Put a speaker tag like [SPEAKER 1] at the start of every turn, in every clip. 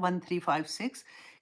[SPEAKER 1] 1356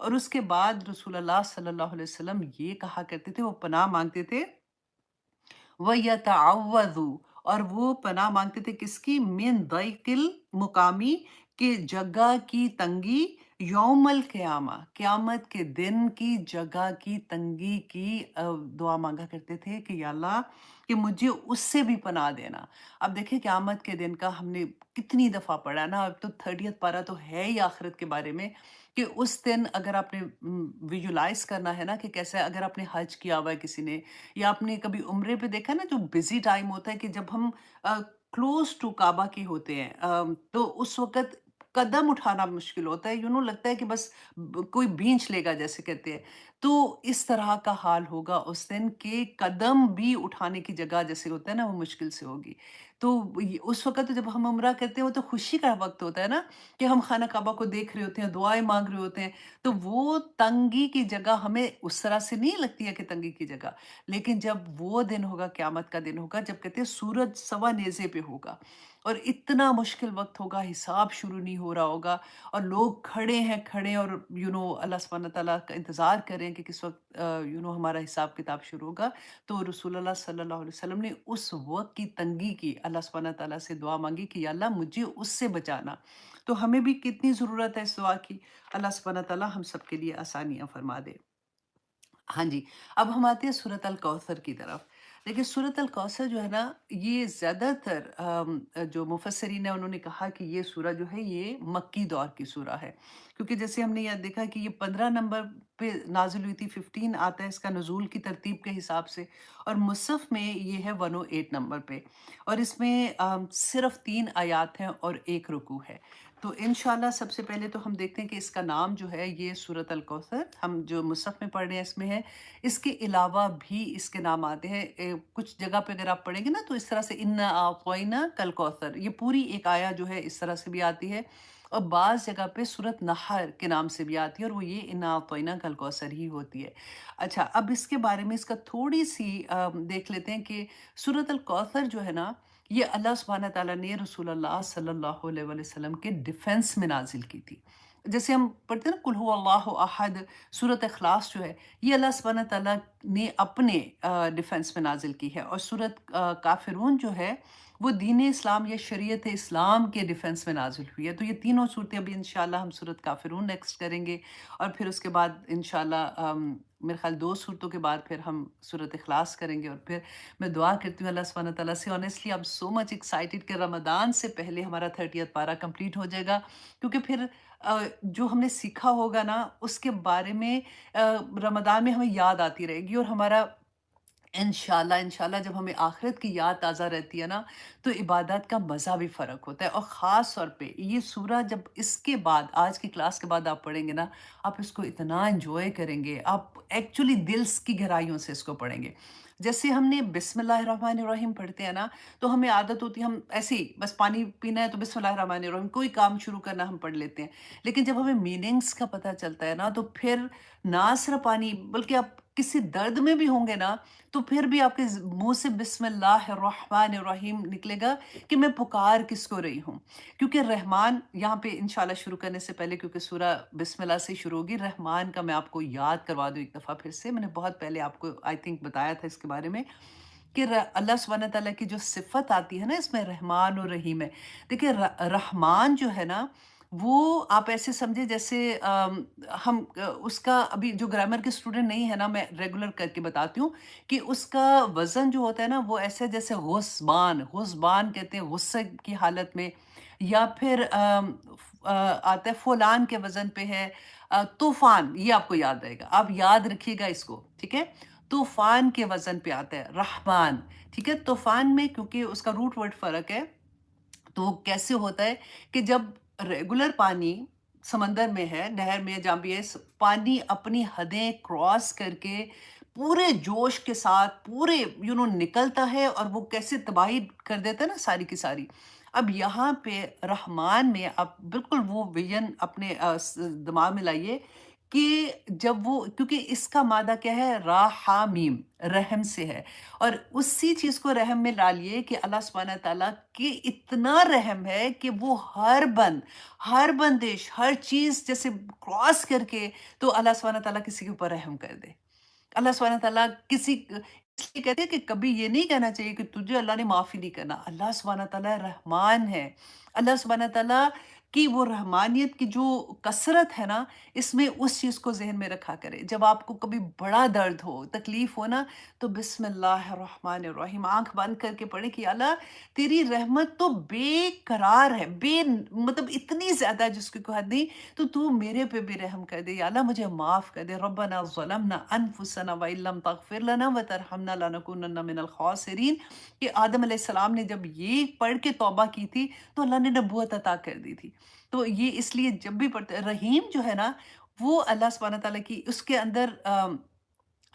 [SPEAKER 1] اور اس کے بعد رسول اللہ صلی اللہ علیہ وسلم یہ کہا کرتے تھے، وہ پناہ مانگتے تھے، وَيَتَعَوَّذُ، اور وہ پناہ مانگتے تھے کس کی؟ من ضیق المقامی، کہ جگہ کی تنگی، یوم القیامہ، قیامت کے دن کی جگہ کی تنگی کی دعا مانگا کرتے تھے کہ یا اللہ کہ مجھے اس سے بھی پناہ دینا۔ اب دیکھیں قیامت کے دن کا ہم نے کتنی دفعہ پڑھا نا، اب تو 30th پارہ تو ہے ہی آخرت کے بارے میں، کہ اس دن اگر آپ نے ویژولائز کرنا ہے نا کہ کیسے، اگر آپ نے حج کیا ہوا ہے کسی نے، یا آپ نے کبھی عمرے پہ دیکھا نا، جو بزی ٹائم ہوتا ہے کہ جب ہم کلوز ٹو کعبہ کی ہوتے ہیں، تو اس وقت قدم اٹھانا مشکل ہوتا ہے، لگتا ہے کہ بس کوئی بینچ لے گا جیسے کہتے ہیں، تو اس طرح کا حال ہوگا اس دن کہ قدم بھی اٹھانے کی جگہ جیسے ہوتا ہے نا، وہ مشکل سے ہوگی۔ تو اس وقت تو جب ہم عمرہ کرتے ہیں وہ تو خوشی کا وقت ہوتا ہے نا، کہ ہم خانہ کعبہ کو دیکھ رہے ہوتے ہیں، دعائیں مانگ رہے ہوتے ہیں، تو وہ تنگی کی جگہ ہمیں اس طرح سے نہیں لگتی ہے کہ تنگی کی جگہ، لیکن جب وہ دن ہوگا، قیامت کا دن ہوگا، جب کہتے ہیں سورج سوا نیزے پہ ہوگا اور اتنا مشکل وقت ہوگا، حساب شروع نہیں ہو رہا ہوگا، اور لوگ کھڑے ہیں کھڑے، اور اللہ سبحانہ تعالیٰ کا انتظار کریں کہ کس وقت ہمارا حساب کتاب شروع ہوگا۔ تو رسول اللہ صلی اللہ علیہ وسلم نے اس وقت کی تنگی کی اللہ سبحانہ تعالیٰ سے دعا مانگی کہ یا اللہ مجھے اس سے بچانا۔ تو ہمیں بھی کتنی ضرورت ہے اس دعا کی، اللہ سبحانہ تعالیٰ ہم سب کے لیے آسانیاں فرما دے۔ ہاں جی، اب ہم آتے ہیں سورۃ الکوثر کی طرف۔ دیکھیے سورۃ الکوثر جو ہے نا، یہ زیادہ تر جو مفسرین ہیں انہوں نے کہا کہ یہ سورہ جو ہے یہ مکی دور کی سورہ ہے، کیونکہ جیسے ہم نے یہ دیکھا کہ یہ 15 نمبر پہ نازل ہوئی تھی، 15 آتا ہے اس کا نزول کی ترتیب کے حساب سے، اور مصحف میں یہ ہے 108 نمبر پہ، اور اس میں صرف 3 آیات ہیں اور 1 رکوع ہے۔ تو انشاءاللہ سب سے پہلے تو ہم دیکھتے ہیں کہ اس کا نام جو ہے یہ سورۃ الکوثر، ہم جو مصحف میں پڑھ رہے ہیں اس میں ہے، اس کے علاوہ بھی اس کے نام آتے ہیں، کچھ جگہ پہ اگر آپ پڑھیں گے نا تو اس طرح سے انا اعطیناک کل کوثر، یہ پوری ایک آیا جو ہے اس طرح سے بھی آتی ہے، اور بعض جگہ پہ سورۃ نحر کے نام سے بھی آتی ہے، اور وہ یہ انا اعطیناک کل کوثر ہی ہوتی ہے۔ اچھا، اب اس کے بارے میں اس کا تھوڑی سی دیکھ لیتے ہیں کہ سورۃ الکوثر جو ہے نا، یہ اللہ سبحانہ تعالیٰ نے رسول اللہ صلی اللہ علیہ وآلہ وسلم کے ڈیفنس میں نازل کی تھی۔ جیسے ہم پڑھتے ہیں نا قل هو اللہ احد، سورۃ اخلاص جو ہے یہ اللہ سبحانہ تعالیٰ نے اپنے ڈیفنس میں نازل کی ہے، اور سورۃ کافرون جو ہے وہ دین اسلام یا شریعت اسلام کے ڈیفنس میں نازل ہوئی ہے۔ تو یہ تینوں صورتیں ابھی انشاءاللہ ہم سورۃ کافرون نیکسٹ کریں گے، اور پھر اس کے بعد انشاءاللہ میرے خیال 2 صورتوں کے بعد پھر ہم سورۃ اخلاص کریں گے، اور پھر میں دعا کرتی ہوں اللہ سبحانہ تعالیٰ سے، honestly I'm so much excited کہ رمضان سے پہلے ہمارا 30th پارہ کمپلیٹ ہو جائے گا، کیونکہ پھر جو ہم نے سیکھا ہوگا نا اس کے بارے میں رمضان میں ہمیں یاد آتی رہے گی، اور ہمارا انشاءاللہ جب ہمیں آخرت کی یاد تازہ رہتی ہے نا تو عبادات کا مزہ بھی فرق ہوتا ہے، اور خاص طور پہ یہ سورہ جب اس کے بعد آج کی کلاس کے بعد آپ پڑھیں گے نا، آپ اس کو اتنا انجوائے کریں گے، آپ ایکچولی دل کی گہرائیوں سے اس کو پڑھیں گے۔ جیسے ہم نے بسم اللہ الرحمن الرحیم پڑھتے ہیں نا، تو ہمیں عادت ہوتی ہے ہم ایسے ہی بس پانی پینا ہے تو بسم اللہ الرحمن الرحیم، کوئی کام شروع کرنا ہم پڑھ لیتے ہیں، لیکن جب ہمیں میننگز کا پتہ چلتا ہے نا تو پھر نہ صرف پانی بلکہ آپ کسی درد میں بھی ہوں گے نا تو پھر بھی آپ کے منہ سے بسم اللہ الرحمن الرحیم نکلے گا کہ میں پکار کس کو رہی ہوں، کیونکہ رحمان یہاں پہ انشاءاللہ شروع کرنے سے پہلے، کیونکہ سورہ بسم اللہ سے شروع ہوگی، رحمان کا میں آپ کو یاد کروا دوں ایک دفعہ پھر سے، میں نے بہت پہلے آپ کو آئی تھنک بتایا تھا اس کے بارے میں، کہ اللہ سبحانہ تعالیٰ کی جو صفت آتی ہے نا اس میں رحمان اور رحیم ہے۔ دیکھیں رحمان جو ہے نا وہ آپ ایسے سمجھے جیسے ہم اس کا ابھی جو گرامر کے اسٹوڈنٹ نہیں ہے نا، میں ریگولر کر کے بتاتی ہوں کہ اس کا وزن جو ہوتا ہے نا وہ ایسے جیسے غصبان کہتے ہیں غصے کی حالت میں، یا پھر آتا ہے فلان کے وزن پہ ہے، طوفان، یہ آپ کو یاد رہے گا، آپ یاد رکھیے گا اس کو، ٹھیک ہے؟ طوفان کے وزن پہ آتا ہے رحمان، ٹھیک ہے؟ طوفان میں کیونکہ اس کا روٹ ورڈ فرق ہے، تو وہ کیسے ہوتا ہے کہ جب ریگولر پانی سمندر میں ہے، نہر میں جہاں بھی ہے، پانی اپنی حدیں کراس کر کے پورے جوش کے ساتھ پورے نکلتا ہے، اور وہ کیسے تباہی کر دیتا ہے نا ساری کی ساری۔ اب یہاں پہ رحمان میں آپ بالکل وہ ویژن اپنے دماغ میں لائیے کہ جب وہ کیونکہ اس کا مادہ کیا ہے را ہا میم رحم سے ہے اور اسی چیز کو رحم میں ڈالیے کہ اللہ سبحانہ تعالیٰ کی اتنا رحم ہے کہ وہ ہر بندش ہر چیز جیسے کراس کر کے تو اللہ سبحانہ تعالیٰ کسی کے اوپر رحم کر دے اللہ سبحانہ تعالیٰ اس لیے کہتے ہیں کہ کبھی یہ نہیں کہنا چاہیے کہ تجھے اللہ نے معافی نہیں کرنا اللہ سبحانہ تعالیٰ رحمان ہے اللہ سبحانہ تعالیٰ کی وہ رحمانیت کی جو کثرت ہے نا اس میں اس چیز کو ذہن میں رکھا کرے جب آپ کو کبھی بڑا درد ہو تکلیف ہو نا تو بسم اللہ الرحمن الرحیم آنکھ بند کر کے پڑھیں کہ اللہ تیری رحمت تو بے قرار ہے مطلب اتنی زیادہ ہے جس کی کوئی حد نہیں تو میرے پہ بھی رحم کر دے یا اللہ مجھے معاف کر دے ربنا ظلمنا انفسنا وان لم تغفر لنا وترحمنا لنکونن من الخاسرین کہ آدم علیہ السلام نے جب یہ پڑھ کے توبہ کی تھی تو اللہ نے نبوت عطا کر دی تھی تو یہ اس لیے جب بھی پڑھتے رحیم جو ہے نا وہ اللہ سبحانہ تعالیٰ کی اس کے اندر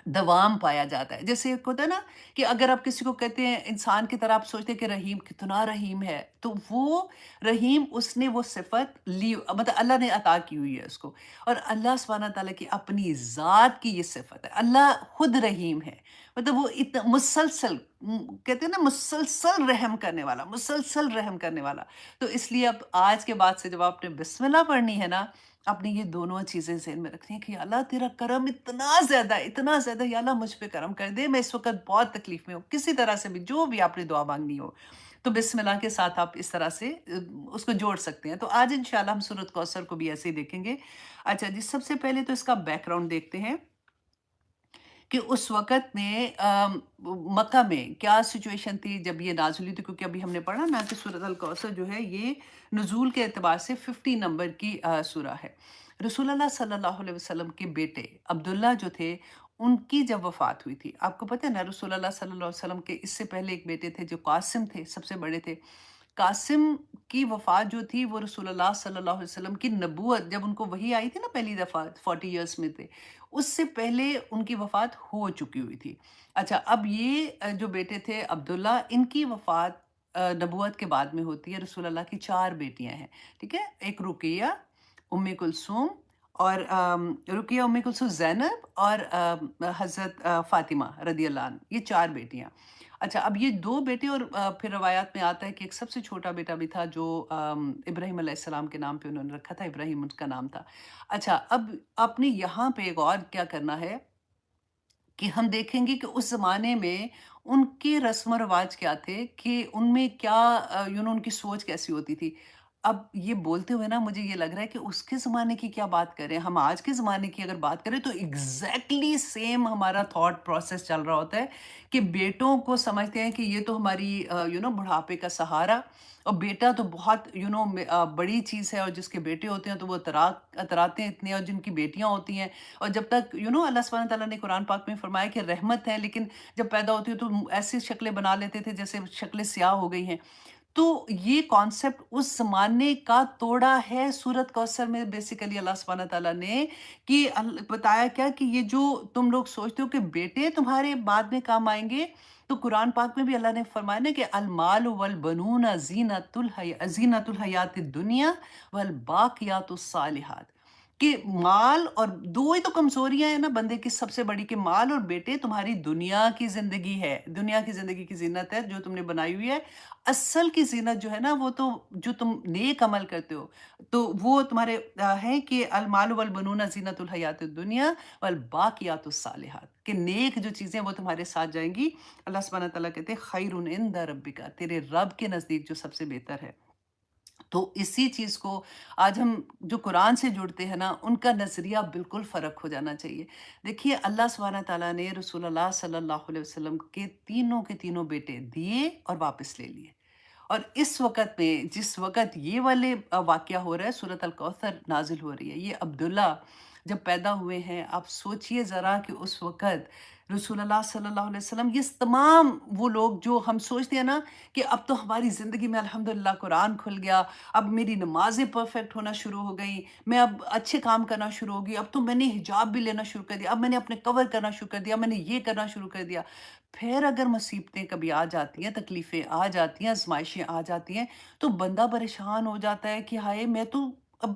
[SPEAKER 1] دوام پایا جاتا ہے جیسے ایک ہوتا ہے نا کہ اگر آپ کسی کو کہتے ہیں انسان کی طرح آپ سوچتے ہیں کہ رحیم کتنا رحیم ہے تو وہ رحیم اس نے وہ صفت لی مطلب اللہ نے عطا کی ہوئی ہے اس کو اور اللہ سبحانہ تعالیٰ کی اپنی ذات کی یہ صفت ہے اللہ خود رحیم ہے مطلب وہ اتنا مسلسل کہتے ہیں نا مسلسل رحم کرنے والا تو اس لیے اب آج کے بعد سے جب آپ نے بسم اللہ پڑھنی ہے نا اپنی یہ دونوں چیزیں ذہن میں رکھنی ہیں کہ یا اللہ تیرا کرم اتنا زیادہ یا اللہ مجھ پہ کرم کر دے میں اس وقت بہت تکلیف میں ہوں کسی طرح سے بھی جو بھی آپ نے دعا مانگنی ہو تو بسم اللہ کے ساتھ آپ اس طرح سے اس کو جوڑ سکتے ہیں تو آج انشاءاللہ ہم سورۃ کوثر کو بھی ایسے ہی دیکھیں گے اچھا جی سب سے پہلے تو اس کا بیک گراؤنڈ دیکھتے ہیں کہ اس وقت میں مکہ میں کیا سچویشن تھی جب یہ نازل ہوئی تھی کیونکہ ابھی ہم نے پڑھا نا کہ سورۃ الکوثر جو ہے یہ نزول کے اعتبار سے 50 نمبر کی سورہ ہے رسول اللہ صلی اللہ علیہ وسلم کے بیٹے عبداللہ جو تھے ان کی جب وفات ہوئی تھی آپ کو پتہ ہے نا رسول اللہ صلی اللہ علیہ وسلم کے اس سے پہلے ایک بیٹے تھے جو قاسم تھے سب سے بڑے تھے قاسم کی وفات جو تھی وہ رسول اللہ صلی اللہ علیہ وسلم کی نبوت جب ان کو وحی آئی تھی نا پہلی دفعہ 40 ایئرس میں تھے اس سے پہلے ان کی وفات ہو چکی ہوئی تھی اچھا اب یہ جو بیٹے تھے عبداللہ ان کی وفات نبوت کے بعد میں ہوتی ہے رسول اللہ کی 4 بیٹیاں ہیں ٹھیک ہے ایک رقیہ ام کلثوم اور رقیہ ام کلثوم زینب اور حضرت فاطمہ رضی اللہ عنہ یہ 4 بیٹیاں اچھا اب یہ 2 بیٹے اور پھر روایات میں آتا ہے کہ ایک سب سے چھوٹا بیٹا بھی تھا جو ابراہیم علیہ السلام کے نام پہ انہوں نے رکھا تھا ابراہیم ان کا نام تھا اچھا اب آپ نے یہاں پہ ایک اور کیا کرنا ہے کہ ہم دیکھیں گے کہ اس زمانے میں ان کے رسم و رواج کیا تھے کہ ان میں کیا ان کی سوچ کیسی ہوتی تھی اب یہ بولتے ہوئے نا مجھے یہ لگ رہا ہے کہ اس کے زمانے کی کیا بات کریں ہم آج کے زمانے کی اگر بات کریں تو ایگزیکٹلی سیم ہمارا تھاٹ پروسیس چل رہا ہوتا ہے کہ بیٹوں کو سمجھتے ہیں کہ یہ تو ہماری بڑھاپے کا سہارا اور بیٹا تو بہت بڑی چیز ہے اور جس کے بیٹے ہوتے ہیں تو وہ اتراتے ہیں اتنے اور جن کی بیٹیاں ہوتی ہیں اور جب تک اللہ سبحانہ تعالیٰ نے قرآن پاک میں فرمایا کہ رحمت ہے لیکن جب پیدا ہوتی ہے تو ایسی شکلیں بنا لیتے تھے جیسے شکلیں سیاہ ہو گئی ہیں تو یہ کانسیپٹ اس زمانے کا توڑا ہے سورۃ کوثر میں بیسیکلی اللہ سبحانہ تعالیٰ نے کہ بتایا کیا کہ یہ جو تم لوگ سوچتے ہو کہ بیٹے تمہارے بعد میں کام آئیں گے تو قرآن پاک میں بھی اللہ نے فرمایا نا کہ المال والبنون زینت الحیات الدنیا والباقیات الصالحات کہ مال اور 2 ہی تو کمزوریاں ہیں نا بندے کی سب سے بڑی کہ مال اور بیٹے تمہاری دنیا کی زندگی ہے دنیا کی زندگی کی زینت ہے جو تم نے بنائی ہوئی ہے اصل کی زینت جو ہے نا وہ تو جو تم نیک عمل کرتے ہو تو وہ تمہارے ہے کہ المال والبنون زینت الحیات الدنیا والباقیات الصالحات کہ نیک جو چیزیں وہ تمہارے ساتھ جائیں گی اللہ سبحانہ تعالیٰ کہتے ہیں خیر عند ربک تیرے رب کے نزدیک جو سب سے بہتر ہے تو اسی چیز کو آج ہم جو قرآن سے جڑتے ہیں نا ان کا نظریہ بالکل فرق ہو جانا چاہیے دیکھیے اللہ سبحانہ تعالیٰ نے رسول اللہ صلی اللہ علیہ وسلم کے تینوں بیٹے دیے اور واپس لے لیے اور اس وقت میں جس وقت یہ والے واقعہ ہو رہا ہے سورۃ الکوثر نازل ہو رہی ہے یہ عبداللہ جب پیدا ہوئے ہیں آپ سوچئے ذرا کہ اس وقت رسول اللہ صلی اللہ علیہ وسلم یہ تمام وہ لوگ جو ہم سوچتے ہیں نا کہ اب تو ہماری زندگی میں الحمدللہ قرآن کھل گیا اب میری نمازیں پرفیکٹ ہونا شروع ہو گئیں میں اب اچھے کام کرنا شروع ہو گئی اب تو میں نے حجاب بھی لینا شروع کر دیا اب میں نے اپنے کور کرنا شروع کر دیا میں نے یہ کرنا شروع کر دیا پھر اگر مصیبتیں کبھی آ جاتی ہیں تکلیفیں آ جاتی ہیں آزمائشیں آ جاتی ہیں تو بندہ پریشان ہو جاتا ہے کہ ہائے میں تو اب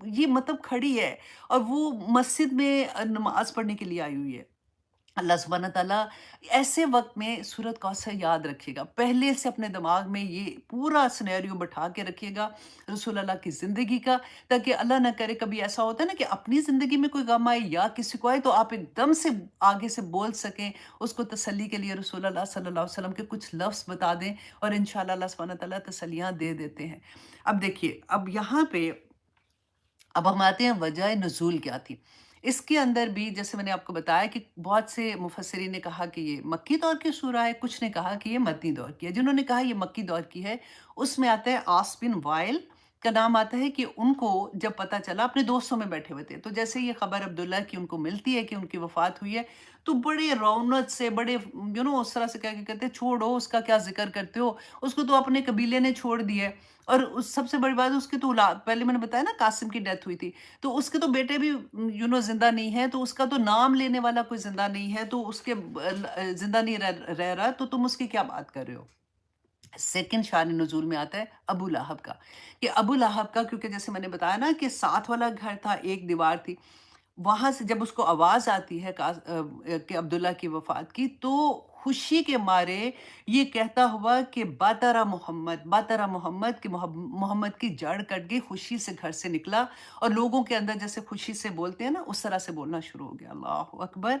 [SPEAKER 1] یہ مطلب کھڑی ہے اور وہ مسجد میں نماز پڑھنے کے لیے آئی ہوئی ہے۔ اللہ سبحانہ تعالیٰ ایسے وقت میں سورۃ کوثر یاد رکھیے گا، پہلے سے اپنے دماغ میں یہ پورا سینیریو بٹھا کے رکھیے گا رسول اللہ کی زندگی کا، تاکہ اللہ نہ کرے کبھی ایسا ہوتا ہے نا کہ اپنی زندگی میں کوئی غم آئے یا کسی کو آئے تو آپ ایک دم سے آگے سے بول سکیں، اس کو تسلی کے لیے رسول اللہ صلی اللہ علیہ وسلم کے کچھ لفظ بتا دیں، اور انشاءاللہ اللہ سبحانہ تعالیٰ تسلیاں دے دیتے ہیں۔ اب دیکھیے، اب یہاں پہ اب ہم آتے ہیں وجہ نزول کیا تھی۔ اس کے اندر بھی جیسے میں نے آپ کو بتایا کہ بہت سے مفسرین نے کہا کہ یہ مکی دور کی سورہ ہے، کچھ نے کہا کہ یہ مدنی دور کی ہے۔ جنہوں نے کہا یہ مکی دور کی ہے، اس میں آتا ہے عاص بن وائل کا نام آتا ہے کہ ان کو جب پتہ چلا، اپنے دوستوں میں بیٹھے ہوئے تھے، تو جیسے یہ خبر عبداللہ کی ان کو ملتی ہے کہ ان کی وفات ہوئی ہے، تو بڑے رونق سے، بڑے اس طرح سے کہتے ہیں چھوڑو اس کا کیا ذکر کرتے ہو، اس کو تو اپنے قبیلے نے چھوڑ دیا ہے۔ اور سب سے بڑی بات ہے اس کی تو اولاد، پہلے میں نے بتایا نا قاسم کی ڈیتھ ہوئی تھی، تو اس کے تو بیٹے بھی زندہ نہیں ہیں، تو اس کا تو نام لینے والا کوئی زندہ نہیں ہے، تو اس کے زندہ نہیں رہ رہا، تو تم اس کی کیا بات کر رہے ہو۔ سیکنڈ شان نزول میں آتا ہے ابو لہب کا، کہ ابو لہب کا کیونکہ جیسے میں نے بتایا نا کہ ساتھ والا گھر تھا، ایک دیوار تھی، وہاں سے جب اس کو آواز آتی ہے کہ عبداللہ کی وفات کی، تو خوشی کے مارے یہ کہتا ہوا کہ باترا محمد، باترا محمد، کہ محمد کی جڑ کٹ گئی، خوشی سے گھر سے نکلا، اور لوگوں کے اندر جیسے خوشی سے بولتے ہیں نا، اس طرح سے بولنا شروع ہو گیا۔ اللہ اکبر!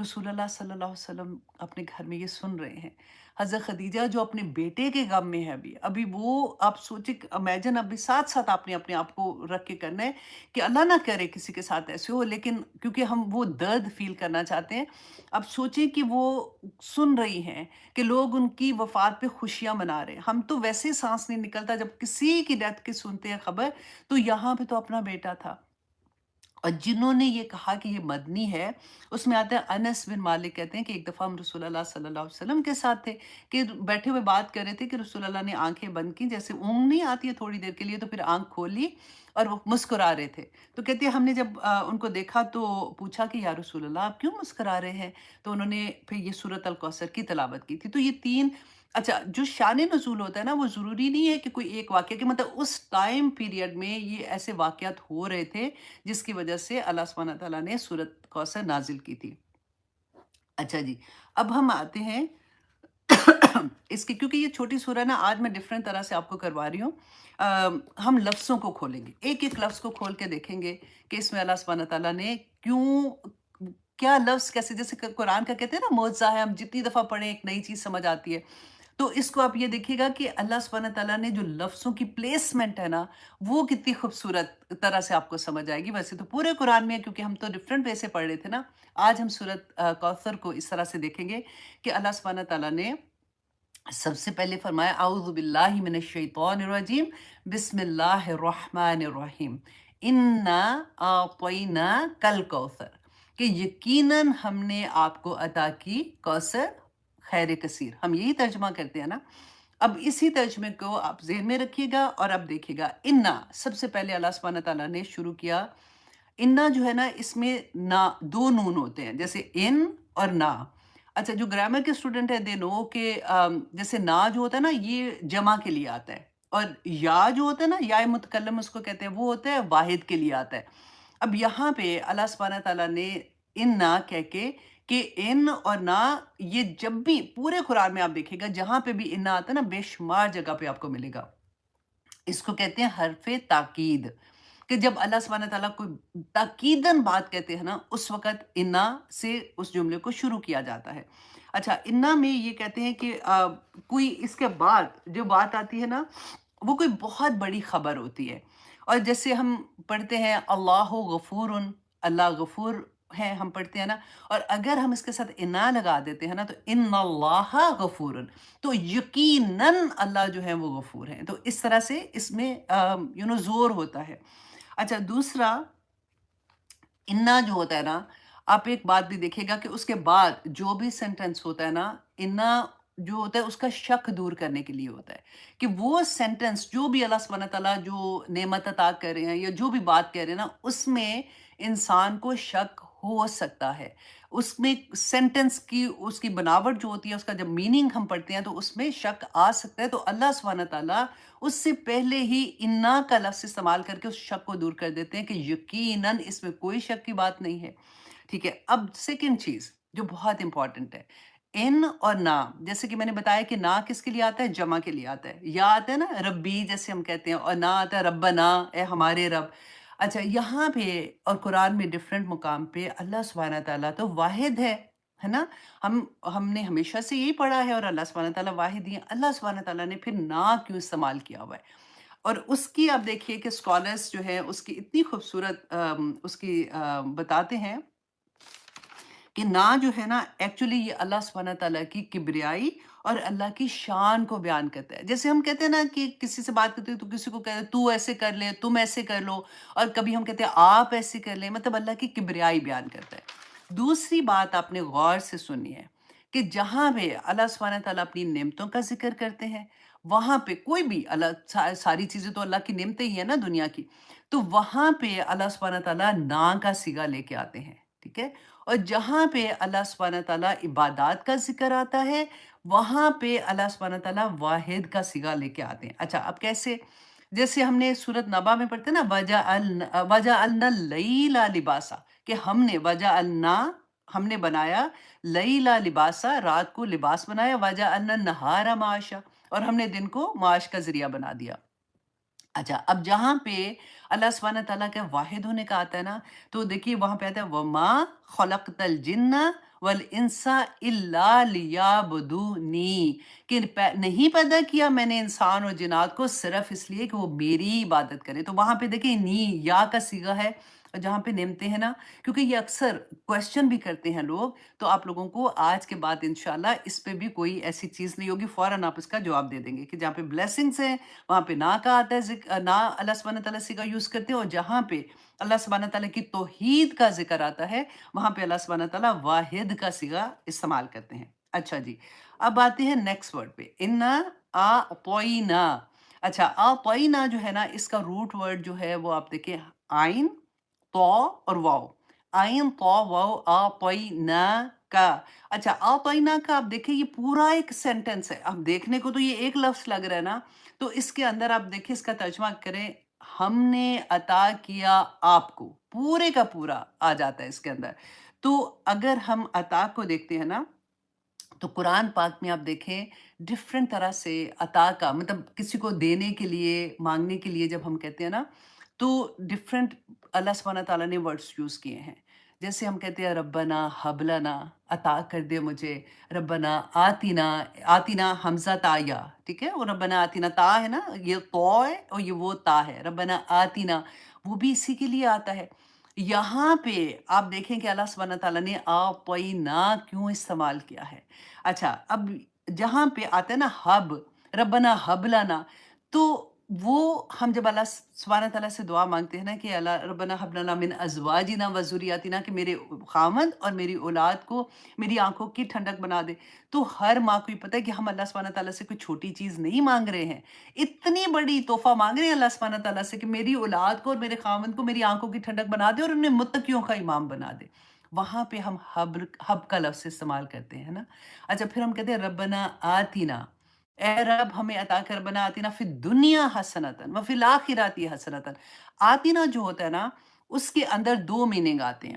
[SPEAKER 1] رسول اللہ صلی اللہ علیہ وسلم اپنے گھر میں یہ سن رہے ہیں۔ حضرت خدیجہ جو اپنے بیٹے کے غم میں ہے، ابھی وہ آپ سوچیں، امیجن ابھی ساتھ ساتھ آپ نے اپنے آپ کو رکھ کے کرنا ہے کہ اللہ نہ کرے کسی کے ساتھ ایسے ہو، لیکن کیونکہ ہم وہ درد فیل کرنا چاہتے ہیں، اب سوچیں کہ وہ سن رہی ہیں کہ لوگ ان کی وفات پہ خوشیاں منا رہے ہیں۔ ہم تو ویسے سانس نہیں نکلتا جب کسی کی ڈیتھ کی سنتے ہیں خبر، تو یہاں پہ تو اپنا بیٹا تھا۔ اور جنہوں نے یہ کہا کہ یہ مدنی ہے، اس میں آتا ہے انس بن مالک کہتے ہیں کہ ایک دفعہ ہم رسول اللہ صلی اللہ علیہ وسلم کے ساتھ تھے، کہ بیٹھے ہوئے بات کر رہے تھے کہ رسول اللہ نے آنکھیں بند کی، جیسے اونگ نہیں آتی ہے تھوڑی دیر کے لیے، تو پھر آنکھ کھولی اور وہ مسکرا رہے تھے۔ تو کہتے ہیں ہم نے جب ان کو دیکھا تو پوچھا کہ یا رسول اللہ آپ کیوں مسکرا رہے ہیں؟ تو انہوں نے پھر یہ سورۃ الکوثر کی تلاوت کی تھی۔ تو یہ تین، اچھا، جو شان نزول ہوتا ہے نا، وہ ضروری نہیں ہے کہ کوئی ایک واقعہ، کہ مطلب اس ٹائم پیریڈ میں یہ ایسے واقعات ہو رہے تھے جس کی وجہ سے اللہ سبحانہ تعالیٰ نے سورۃ کوثر نازل کی تھی۔ اچھا جی، اب ہم آتے ہیں اس کی، کیونکہ یہ چھوٹی سورہ نا، آج میں ڈیفرنٹ طرح سے آپ کو کروا رہی ہوں۔ ہم لفظوں کو کھولیں گے، ایک ایک لفظ کو کھول کے دیکھیں گے کہ اس میں اللہ سبحانہ تعالیٰ نے کیوں، کیا لفظ کیسے، جیسے قرآن کا کہتے ہیں نا معجزہ ہے، ہم جتنی دفعہ پڑھیں ایک نئی چیز سمجھ آتی ہے، تو اس کو آپ یہ دیکھیے گا کہ اللہ سبحانہ تعالیٰ نے جو لفظوں کی پلیسمنٹ ہے نا، وہ کتنی خوبصورت طرح سے آپ کو سمجھ آئے گی۔ ویسے تو پورے قرآن میں ہے، کیونکہ ہم تو ڈیفرنٹ وے سے پڑھ رہے تھے نا، آج ہم سورۃ کوثر کو اس طرح سے دیکھیں گے کہ اللہ سبحانہ تعالیٰ نے سب سے پہلے فرمایا اعوذ باللہ من الشیطان الرجیم، بسم اللہ الرحمن الرحیم، انا اعطیناک الکوثر، کہ یقیناً ہم نے آپ کو عطا کی کوثر، خیر کثیر، ہم یہی ترجمہ کرتے ہیں نا۔ اب اسی ترجمے کو آپ ذہن میں رکھیے گا اور اب دیکھیے گا، انا، سب سے پہلے اللہ سبحانہ تعالیٰ نے شروع کیا، انا جو ہے نا، اس میں نا، دو نون ہوتے ہیں، جیسے ان اور نا۔ اچھا، جو گرامر کے اسٹوڈنٹ ہیں دے نو کہ جیسے نا جو ہوتا ہے نا، یہ جمع کے لیے آتا ہے، اور یا جو ہوتا ہے نا، یا متکلم اس کو کہتے ہیں، وہ ہوتا ہے واحد کے لیے آتا ہے۔ اب یہاں پہ اللہ سبحانہ تعالیٰ نے ان نا کہہ کے، کہ ان اور نا، یہ جب بھی پورے قرآن میں آپ دیکھیں گا جہاں پہ بھی ان نا آتا ہے نا، بے شمار جگہ پہ آپ کو ملے گا، اس کو کہتے ہیں حرف تاکید، کہ جب اللہ سبحانہ تعالیٰ کوئی تاکیداً بات کہتے ہیں نا، اس وقت انا سے اس جملے کو شروع کیا جاتا ہے۔ اچھا، انا میں یہ کہتے ہیں کہ کوئی اس کے بعد جو بات آتی ہے نا، وہ کوئی بہت بڑی خبر ہوتی ہے، اور جیسے ہم پڑھتے ہیں اللہ غفور، اللہ غفور ہے، ہم پڑھتے ہیں نا، اور اگر ہم اس کے ساتھ انا لگا دیتے ہیں نا، تو ان اللہ غفور، تو یقیناً اللہ جو ہے وہ غفور ہیں، تو اس طرح سے اس میں زور ہوتا ہے۔ اچھا، دوسرا، انا جو ہوتا ہے نا، آپ ایک بات بھی دیکھیے گا کہ اس کے بعد جو بھی سینٹنس ہوتا ہے نا، انا جو ہوتا ہے اس کا شک دور کرنے کے لیے ہوتا ہے، کہ وہ سینٹنس جو بھی اللہ سبحانہ تعالیٰ جو نعمت عطا کر رہے ہیں یا جو بھی بات کہہ رہے ہیں نا، اس میں انسان کو شک ہو سکتا ہے، اس میں سینٹنس کی اس کی بناوٹ جو ہوتی ہے، اس کا جب میننگ ہم پڑھتے ہیں تو اس میں شک آ سکتا ہے، تو اللہ سبحانہ تعالیٰ اس سے پہلے ہی انا کا لفظ استعمال کر کے اس شک کو دور کر دیتے ہیں کہ یقیناً اس میں کوئی شک کی بات نہیں ہے. ٹھیک ہے. اب سیکنڈ چیز جو بہت امپورٹنٹ ہے، ان اور نا. جیسے کہ میں نے بتایا کہ نا کس کے لیے آتا ہے؟ جمع کے لیے آتا ہے. یا آتا ہے نا ربی جیسے ہم کہتے ہیں، اور نا آتا ہے ربنا، اے ہمارے رب. اچھا یہاں پہ اور قرآن میں ڈفرینٹ مقام پہ اللہ سبحانہ تعالیٰ تو واحد ہے نا. ہم نے ہمیشہ سے یہی پڑھا ہے، اور اللہ سبحانہ تعالیٰ واحد ہی ہے. اللہ سبحانہ تعالیٰ نے پھر نا کیوں استعمال کیا ہوا ہے؟ اور اس کی آپ دیکھیے کہ اسکالرس جو ہے اس کی اتنی خوبصورت اس کی بتاتے ہیں کہ نا جو ہے نا ایکچولی یہ اللہ سبحانہ تعالیٰ کی کبریائی اور اللہ کی شان کو بیان کرتا ہے. جیسے ہم کہتے ہیں نا کہ کسی سے بات کرتے ہیں تو کسی کو کہتے ہیں تو ایسے کر لے، تم ایسے کر لو، اور کبھی ہم کہتے ہیں آپ ایسے کر لیں، مطلب اللہ کی کبریائی بیان کرتا ہے. دوسری بات آپ نے غور سے سنی ہے کہ جہاں پہ اللہ سبحانہ تعالیٰ اپنی نعمتوں کا ذکر کرتے ہیں، وہاں پہ کوئی بھی ساری چیزیں تو اللہ کی نعمتیں ہی ہیں نا دنیا کی، تو وہاں پہ اللہ سبحانہ تعالیٰ نا کا صیغہ لے کے آتے ہیں. ٹھیک ہے. اور جہاں پہ اللہ سبحانہ تعالیٰ عبادات کا ذکر آتا ہے، وہاں پہ اللہ سبحانہ تعالیٰ واحد کا صیغہ لے کے آتے ہیں. اچھا اب کیسے؟ جیسے ہم نے سورت نبا میں پڑھتے ہیں نا وَجَعَلْنَا اللَّيْلَ لِبَاسًا، کہ ہم نے بنایا لیلا لباسا، رات کو لباس بنایا، وَجَعَلْنَا النَّهَارَ مَعَاشًا، اور ہم نے دن کو معاش کا ذریعہ بنا دیا. اچھا اب جہاں پہ اللہ سبحانہ تعالیٰ کے واحد ہونے کا آتا ہے نا، تو دیکھیے وہاں پہ آتا ہے وَمَا خَلَقْتَ الْجِنَّ وَالْإِنسَ إِلَّا لِيَعْبُدُونِي، کہ نہیں پیدا کیا میں نے انسان اور جنات کو صرف اس لیے کہ وہ میری عبادت کرے. تو وہاں پہ دیکھیں نی یا کا صیغہ ہے، اور جہاں پہ نعمتیں ہیں نا، کیونکہ یہ اکثر کویشچن بھی کرتے ہیں لوگ، تو آپ لوگوں کو آج کے بعد انشاءاللہ اس پہ بھی کوئی ایسی چیز نہیں ہوگی، فوراً آپ اس کا جواب دے دیں گے کہ جہاں پہ بلیسنگز ہیں وہاں پہ نا کا آتا ہے، نا اللہ سبحانہ تعالیٰ صیغہ یوز کرتے ہیں، اور جہاں پہ اللہ سبحانہ تعالیٰ کی توحید کا ذکر آتا ہے وہاں پہ اللہ سبحانہ تعالیٰ واحد کا صیغہ استعمال کرتے ہیں. اچھا جی اب آتے ہیں نیکسٹ ورڈ پہ، انا اعطینا. اچھا اعطینا جو ہے نا اس کا روٹ ورڈ جو ہے وہ آپ دیکھیں آئین تو اور واو، آئین تو واو اعطینا کا. اچھا اعطینا کا آپ دیکھیں یہ پورا ایک سینٹنس ہے. اب دیکھنے کو تو یہ ایک لفظ لگ رہا ہے نا، تو اس کے اندر آپ دیکھیں اس کا ترجمہ کریں، ہم نے عطا کیا آپ کو، پورے کا پورا آ جاتا ہے اس کے اندر. تو اگر ہم عطا کو دیکھتے ہیں نا، تو قرآن پاک میں آپ دیکھیں ڈفرینٹ طرح سے عطا کا مطلب کسی کو دینے کے لیے، مانگنے کے لیے جب ہم کہتے ہیں نا، تو ڈفرینٹ اللہ سبحانہ تعالیٰ نے ورڈز یوز کیے ہیں. جیسے ہم کہتے ہیں ربنا حب لنا، عطا کر دے مجھے، ربنا آتینا، آتینا حمزہ تا یا، ٹھیک ہے، وہ ربنا آتینا تا ہے نا، یہ تو ہے اور یہ وہ تا ہے، ربنا آتینا وہ بھی اسی کے لیے آتا ہے. یہاں پہ آپ دیکھیں کہ اللہ سبحانہ تعالیٰ نے اعطینا کیوں استعمال کیا ہے. اچھا اب جہاں پہ آتا ہے نا حب، ربنا حب لنا، تو وہ ہم جب اللہ سبحانہ تعالیٰ سے دعا مانگتے ہیں نا کہ اللہ ربنا حب لنا من ازواجنا و ذریاتنا، کہ میرے خامند اور میری اولاد کو میری آنکھوں کی ٹھنڈک بنا دے، تو ہر ماں کو یہ پتہ ہے کہ ہم اللہ سبحانہ تعالیٰ سے کوئی چھوٹی چیز نہیں مانگ رہے ہیں، اتنی بڑی تحفہ مانگ رہے ہیں اللہ سبحانہ تعالیٰ سے کہ میری اولاد کو اور میرے خامند کو میری آنکھوں کی ٹھنڈک بنا دے اور انہیں متقیوں کا امام بنا دے. وہاں پہ ہم حب کا لفظ استعمال کرتے ہیں نا. اچھا پھر ہم کہتے ہیں ربنا آتینا، اے رب ہمیں عطا کر، ربنا آتینا فی الدنیا حسنتاً وفی الآخرات حسنتاً. آتینا جو ہوتا ہے نا اس کے اندر دو میننگ آتے ہیں.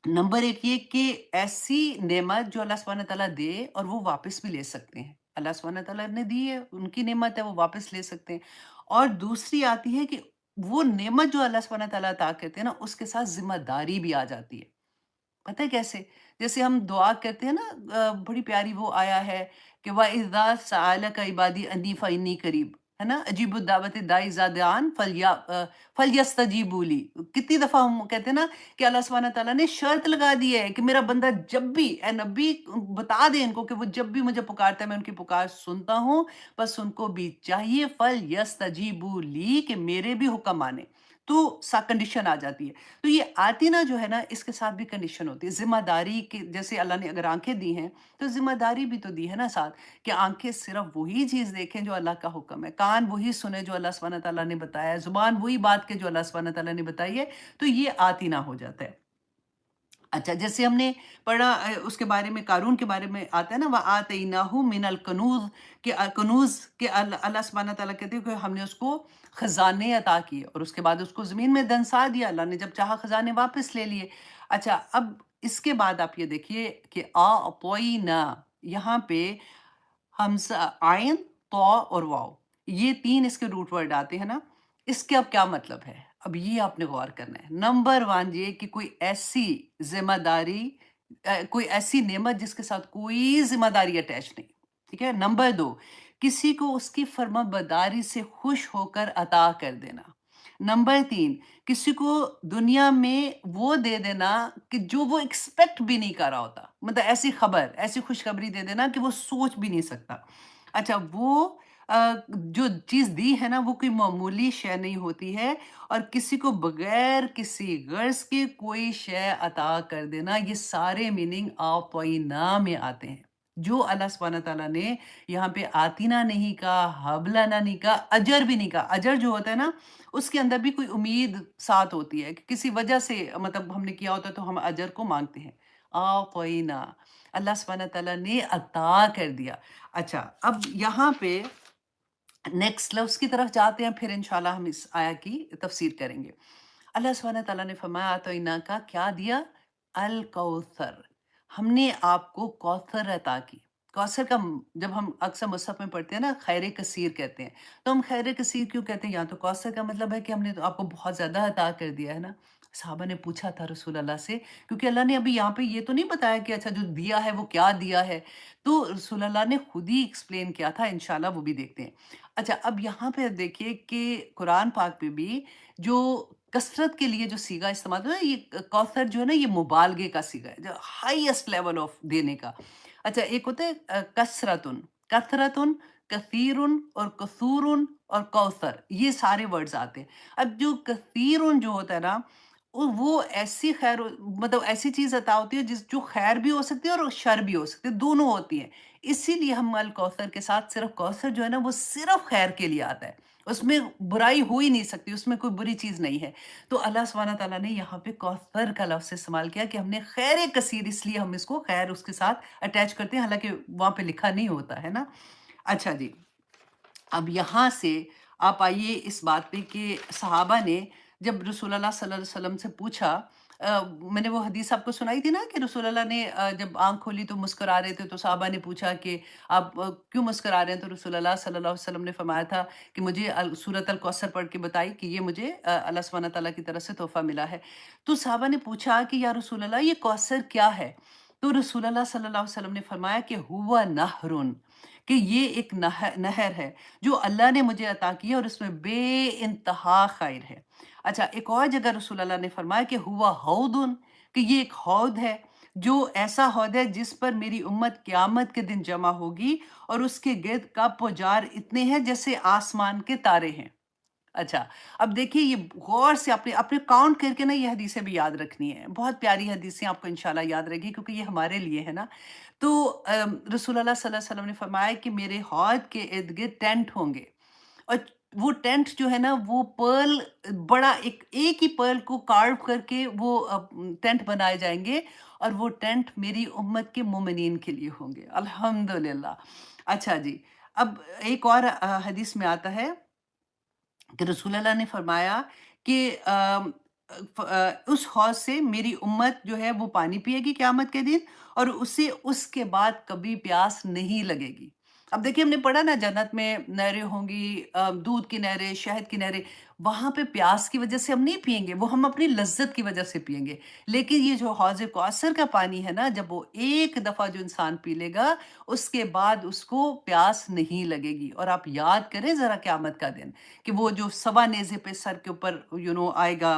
[SPEAKER 1] نمبر ایک یہ کہ ایسی نعمت جو اللہ سبحانہ تعالیٰ دے اور وہ واپس بھی لے سکتے ہیں، اللہ سبحانہ تعالیٰ نے دی ہے، ان کی نعمت ہے، وہ واپس لے سکتے ہیں. اور دوسری آتی ہے کہ وہ نعمت جو اللہ سبحانہ تعالیٰ عطا کرتے ہیں نا اس کے ساتھ ذمہ داری بھی آ جاتی ہے. پتہ ہے کیسے؟ جیسے ہم دعا کرتے ہیں نا، بڑی پیاری وہ آیا ہے کہ وَإِذَا سَأَلَكَ عِبَادِي عَنِّي فَإِنِّي قَرِيبٌ، ہے نا، اجیب الدعوت داعی اذا دعان فلیستجیبوا لی. کتنی دفعہ ہم کہتے ہیں نا کہ اللہ سبحانہ تعالیٰ نے شرط لگا دی ہے کہ میرا بندہ جب بھی، اے نبی بتا دیں ان کو کہ وہ جب بھی مجھے پکارتا ہے میں ان کی پکار سنتا ہوں، بس ان کو بھی چاہیے فلیستجیبوا لی کہ میرے بھی حکم مانے. تو سا کنڈیشن آ جاتی ہے. تو یہ آتینا جو ہے نا اس کے ساتھ بھی کنڈیشن ہوتی ہے، ذمہ داری کی. جیسے اللہ نے اگر آنکھیں دی ہیں تو ذمہ داری بھی تو دی ہے نا ساتھ، کہ آنکھیں صرف وہی چیز دیکھیں جو اللہ کا حکم ہے، کان وہی سنیں جو اللہ سبحانہ تعالیٰ نے بتایا ہے، زبان وہی بات کے جو اللہ سبحانہ تعالیٰ نے بتائی ہے. تو یہ آتینا ہو جاتا ہے. اچھا، جیسے ہم نے پڑھا اس کے بارے میں، قارون کے بارے میں آتا ہے نا، وَآتَيْنَاهُ مِنَ الْكُنُوزِ کہ کنوز کہ اللہ سبحانہ تعالیٰ کہتے ہیں کہ ہم نے اس کو خزانے عطا کیے، اور اس کے بعد اس کو زمین میں دنسا دیا، اللہ نے جب چاہا خزانے واپس لے لیے۔ اچھا، اب اس کے بعد آپ یہ دیکھیے کہ أَعْطَيْنَا، یہاں پہ ہمزہ عین، تو اور واو، یہ تین اس کے روٹ ورڈ آتے ہیں نا، اس کے اب کیا مطلب ہے؟ اب یہ آپ نے غور کرنا ہے۔ نمبر ون یہ کہ کوئی ایسی ذمہ داری، کوئی ایسی نعمت جس کے ساتھ کوئی ذمہ داری اٹیچ نہیں، ٹھیک ہے۔ نمبر دو، کسی کو اس کی فرما برداری سے خوش ہو کر عطا کر دینا۔ نمبر تین، کسی کو دنیا میں وہ دے دینا کہ جو وہ ایکسپیکٹ بھی نہیں کر رہا ہوتا، مطلب ایسی خبر، ایسی خوشخبری دے دینا کہ وہ سوچ بھی نہیں سکتا۔ اچھا، وہ جو چیز دی ہے نا، وہ کوئی معمولی شے نہیں ہوتی ہے، اور کسی کو بغیر کسی غرض کے کوئی شے عطا کر دینا، یہ سارے میننگ اعطینا میں آتے ہیں، جو اللہ سبحانہ تعالیٰ نے یہاں پہ آتینا نہیں کہا، حبلنا نہیں کہا، اجر بھی نہیں کہا۔ اجر جو ہوتا ہے نا، اس کے اندر بھی کوئی امید ساتھ ہوتی ہے کہ کسی وجہ سے، مطلب ہم نے کیا ہوتا ہے تو ہم اجر کو مانگتے ہیں۔ اعطینا، اللہ سبحانہ تعالیٰ نے عطا کر دیا۔ اچھا، اب یہاں پہ نیکسٹ لفظ کی طرف جاتے ہیں، پھر انشاءاللہ ہم اس آیا کی تفسیر کریں گے۔ اللہ سبحانہ تعالیٰ نے فرمایا اعطینا کا کیا دیا؟ الکوثر، ہم نے آپ کو کوثر عطا کی۔ کوثر کا جب ہم اکثر مصحف میں پڑھتے ہیں نا، خیر کثیر کہتے ہیں، تو ہم خیر کثیر کیوں کہتے ہیں؟ یہاں تو کوثر کا مطلب ہے کہ ہم نے تو آپ کو بہت زیادہ عطا کر دیا ہے نا۔ صحابہ نے پوچھا تھا رسول اللہ سے، کیونکہ اللہ نے ابھی یہاں پہ یہ تو نہیں بتایا کہ اچھا جو دیا ہے وہ کیا دیا ہے، تو رسول اللہ نے خود ہی ایکسپلین کیا تھا، انشاءاللہ وہ بھی دیکھتے ہیں۔ اچھا، اب یہاں پہ دیکھیے کہ قرآن پاک پہ بھی جو کثرت کے لیے جو سیگا استعمال ہوتا ہے، یہ کوثر جو ہے نا، یہ مبالغے کا سیگا ہے، جو ہائیسٹ لیول آف دینے کا۔ اچھا، ایک ہوتا ہے کثرتن، کثرتن، کثیرن اور کثورن اور کوثر، یہ سارے ورڈز آتے ہیں۔ اب جو کثیرن جو ہوتا ہے نا، وہ ایسی خیر، مطلب ایسی چیز عطا ہوتی ہے جو خیر بھی ہو سکتی ہے اور شر بھی ہو سکتی ہے، دونوں ہوتی ہیں۔ اسی لیے ہم الکوثر کے ساتھ صرف کوثر جو ہے نا، وہ صرف خیر کے لیے آتا ہے، اس میں برائی ہو ہی نہیں سکتی، اس میں کوئی بری چیز نہیں ہے۔ تو اللہ سبحانہ تعالیٰ نے یہاں پہ کوثر کا لفظ استعمال کیا کہ ہم نے خیر کثیر، اس لیے ہم اس کو خیر اس کے ساتھ اٹیچ کرتے ہیں، حالانکہ وہاں پہ لکھا نہیں ہوتا ہے نا۔ اچھا جی، اب یہاں سے آپ آئیے اس بات پہ کہ صحابہ نے جب رسول اللہ صلی اللہ علیہ وسلم سے پوچھا، میں نے وہ حدیث آپ کو سنائی تھی نا کہ رسول اللہ نے جب آنکھ کھولی تو مسکرا رہے تھے، تو صحابہ نے پوچھا کہ آپ کیوں مسکرا رہے ہیں؟ تو رسول اللہ صلی اللہ علیہ وسلم نے فرمایا تھا کہ مجھے سورۃ الکوثر پڑھ کے بتائی کہ یہ مجھے اللہ سبحانہ تعالیٰ کی طرف سے تحفہ ملا ہے۔ تو صحابہ نے پوچھا کہ یا رسول اللہ، یہ کوثر کیا ہے؟ تو رسول اللہ صلی اللہ علیہ وسلم نے فرمایا کہ ہوا نہرن، کہ یہ ایک نہر ہے جو اللہ نے مجھے عطا کی ہے، اور اس میں بے انتہا خیر ہے۔ اچھا، ایک اور جگہ رسول اللہ نے فرمایا کہ ہوا حوضن، کہ یہ ایک حوض ہے، جو ایسا حوض ہے جس پر میری امت قیامت کے دن جمع ہوگی، اور اس کے گرد کپ و جار اتنے ہیں جیسے آسمان کے تارے ہیں۔ اچھا، اب دیکھیے یہ غور سے اپنے کاؤنٹ کر کے نا، یہ حدیثیں بھی یاد رکھنی ہے، بہت پیاری حدیثیں آپ کو انشاءاللہ یاد رہے گی، کیونکہ یہ ہمارے لیے ہے نا۔ تو رسول اللہ صلی اللہ علیہ وسلم نے فرمایا کہ میرے حوض کے ارد گرد ٹینٹ ہوں گے، اور وہ ٹینٹ جو ہے نا، وہ پرل، بڑا ایک ہی پرل کو کارو کر کے وہ ٹینٹ بنائے جائیں گے، اور وہ ٹینٹ میری امت کے مومنین کے لیے ہوں گے، الحمدللہ۔ اچھا جی، اب ایک اور حدیث میں آتا ہے کہ رسول اللہ نے فرمایا کہ اس حوض سے میری امت جو ہے وہ پانی پیے گی قیامت کے دن، اور اسے اس کے بعد کبھی پیاس نہیں لگے گی۔ اب دیکھیے، ہم نے پڑھا نا، جنت میں نہریں ہوں گی، دودھ کی نہریں، شہد کی نہریں، وہاں پہ پیاس کی وجہ سے ہم نہیں پئیں گے، وہ ہم اپنی لذت کی وجہ سے پئیں گے۔ لیکن یہ جو حوض کوثر کا پانی ہے نا، جب وہ ایک دفعہ جو انسان پی لے گا، اس کے بعد اس کو پیاس نہیں لگے گی۔ اور آپ یاد کریں ذرا قیامت کا دن، کہ وہ جو سوا نیزے پہ سر کے اوپر آئے گا،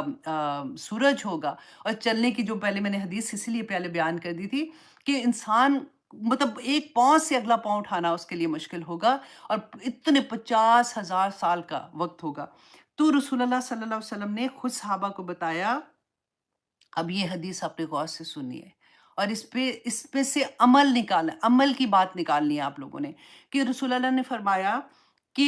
[SPEAKER 1] سورج ہوگا، اور چلنے کی جو پہلے میں نے حدیث اسی لیے پہلے بیان کر دی تھی کہ انسان، مطلب ایک پاؤں سے اگلا پاؤں اٹھانا اس کے لیے مشکل ہوگا، اور اتنے 50,000 سال کا وقت ہوگا۔ تو رسول اللہ صلی اللہ علیہ وسلم نے خود صحابہ کو بتایا۔ اب یہ حدیث آپ نے غور سے سنی ہے، اور اس پہ سے عمل کی بات نکالنی ہے آپ لوگوں نے، کہ رسول اللہ نے فرمایا کہ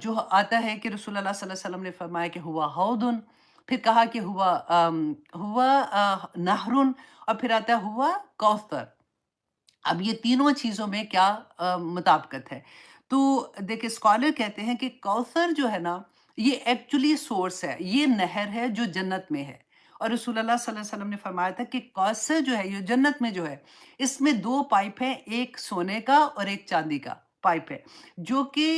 [SPEAKER 1] جو آتا ہے کہ رسول اللہ صلی اللہ علیہ وسلم نے فرمایا کہ ہوا ہودن، پھر کہا کہ ہوا نہرن، اور پھر آتا ہے ہوا کوثر۔ اب یہ تینوں چیزوں میں کیا مطابقت ہے؟ تو دیکھیں اسکالر کہتے ہیں کہ کوثر جو ہے نا، یہ ایکچولی سورس ہے، یہ نہر ہے جو جنت میں ہے۔ اور رسول اللہ صلی اللہ علیہ وسلم نے فرمایا تھا کہ کوثر جو ہے یہ جنت میں جو ہے، اس میں دو پائپ ہیں، ایک سونے کا اور ایک چاندی کا پائپ ہے، جو کہ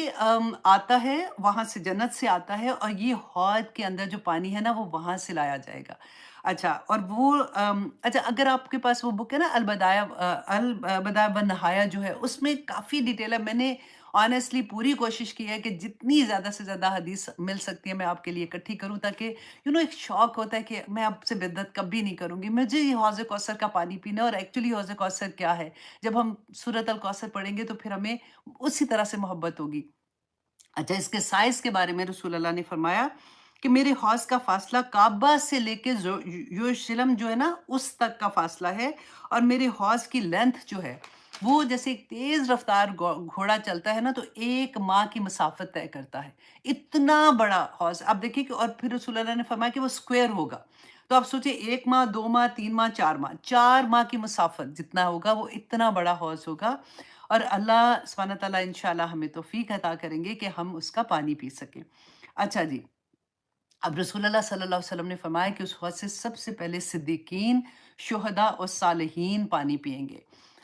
[SPEAKER 1] آتا ہے وہاں سے، جنت سے آتا ہے، اور یہ حوض کے اندر جو پانی ہے نا وہ وہاں سے لایا جائے گا۔ اچھا، اور وہ اچھا، اگر آپ کے پاس وہ بک ہے نا البدایہ والنہایہ جو ہے، اس میں کافی ڈیٹیل ہے۔ میں نے آنیسٹلی پوری کوشش کی ہے کہ جتنی زیادہ سے زیادہ حدیث مل سکتی ہے میں آپ کے لیے اکٹھی کروں، تاکہ ایک شوق ہوتا ہے کہ میں آپ سے بدعت کبھی نہیں کروں گی، مجھے یہ حوض کوثر کا پانی پینا ہے۔ اور ایکچولی حوض کوثر کیا ہے؟ جب ہم سورۃ الکوثر پڑھیں گے تو پھر ہمیں اسی طرح سے محبت ہوگی۔ اچھا، اس کے سائز کے بارے میں رسول اللہ نے فرمایا کہ میرے حوض کا فاصلہ کعبہ سے لے کے یروشلم جو ہے نا اس تک کا فاصلہ ہے، اور میرے حوض کی لینتھ جو ہے وہ جیسے ایک تیز رفتار گھوڑا چلتا ہے نا تو 1 ماہ کی مسافت طے کرتا ہے۔ اتنا بڑا حوض آپ دیکھیے کہ، اور پھر رسول اللہ نے فرمایا کہ وہ اسکوائر ہوگا۔ تو آپ سوچیں 1 ماہ، 2 ماہ، 3 ماہ، 4 ماہ، 4 ماہ کی مسافت جتنا ہوگا وہ اتنا بڑا حوض ہوگا۔ اور اللہ سبحانہ تعالیٰ انشاءاللہ ہمیں توفیق عطا کریں گے کہ ہم اس کا پانی پی سکیں۔ اچھا جی، اب رسول اللہ صلی اللہ علیہ وسلم نے فرمایا کہ اس حوض سے سب سے پہلے صدیقین، شہداء اور صالحین پانی پیئیں گے۔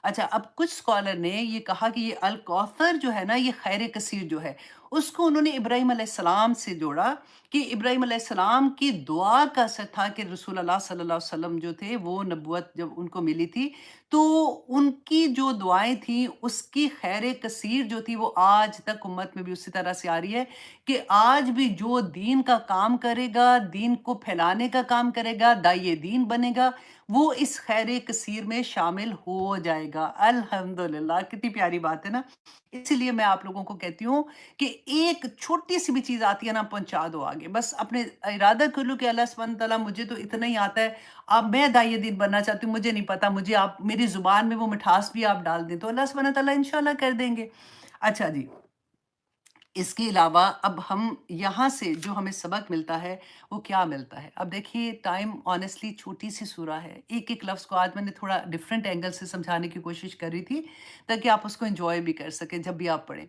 [SPEAKER 1] اچھا، اب کچھ اسکالر نے یہ کہا کہ یہ الکوثر جو ہے نا، یہ خیر کثیر جو ہے، اس کو انہوں نے ابراہیم علیہ السلام سے جوڑا، کہ ابراہیم علیہ السلام کی دعا کا اثر تھا کہ رسول اللہ صلی اللہ علیہ وسلم جو تھے وہ نبوت جب ان کو ملی تھی تو ان کی جو دعائیں تھیں اس کی خیر کثیر جو تھی وہ آج تک امت میں بھی اسی طرح سے آ رہی ہے، کہ آج بھی جو دین کا کام کرے گا، دین کو پھیلانے کا کام کرے گا، داعیے دین بنے گا، وہ اس خیر کثیر میں شامل ہو جائے گا۔ الحمدللہ، کتنی پیاری بات ہے نا۔ اسی لیے میں آپ لوگوں کو کہتی ہوں کہ ایک چھوٹی سی بھی چیز آتی ہے نا، پہنچا دو آگے، بس اپنے ارادہ کر لو کہ اللہ سبحانہ تعالیٰ مجھے تو اتنا ہی آتا ہے، اب میں داعیے دین بننا چاہتی ہوں، مجھے نہیں پتا، مجھے آپ میری زبان میں وہ مٹھاس بھی آپ ڈال دیں تو اللہ سبحانہ تعالیٰ انشاءاللہ کر دیں گے۔ اچھا جی، اس کے علاوہ اب ہم یہاں سے جو ہمیں سبق ملتا ہے وہ کیا ملتا ہے؟ اب دیکھیے ٹائم آنیسٹلی چھوٹی سی سورہ ہے، ایک ایک لفظ کو آج میں نے تھوڑا ڈیفرنٹ اینگل سے سمجھانے کی کوشش کر رہی تھی تاکہ آپ اس کو انجوائے بھی کر سکیں جب بھی آپ پڑھیں،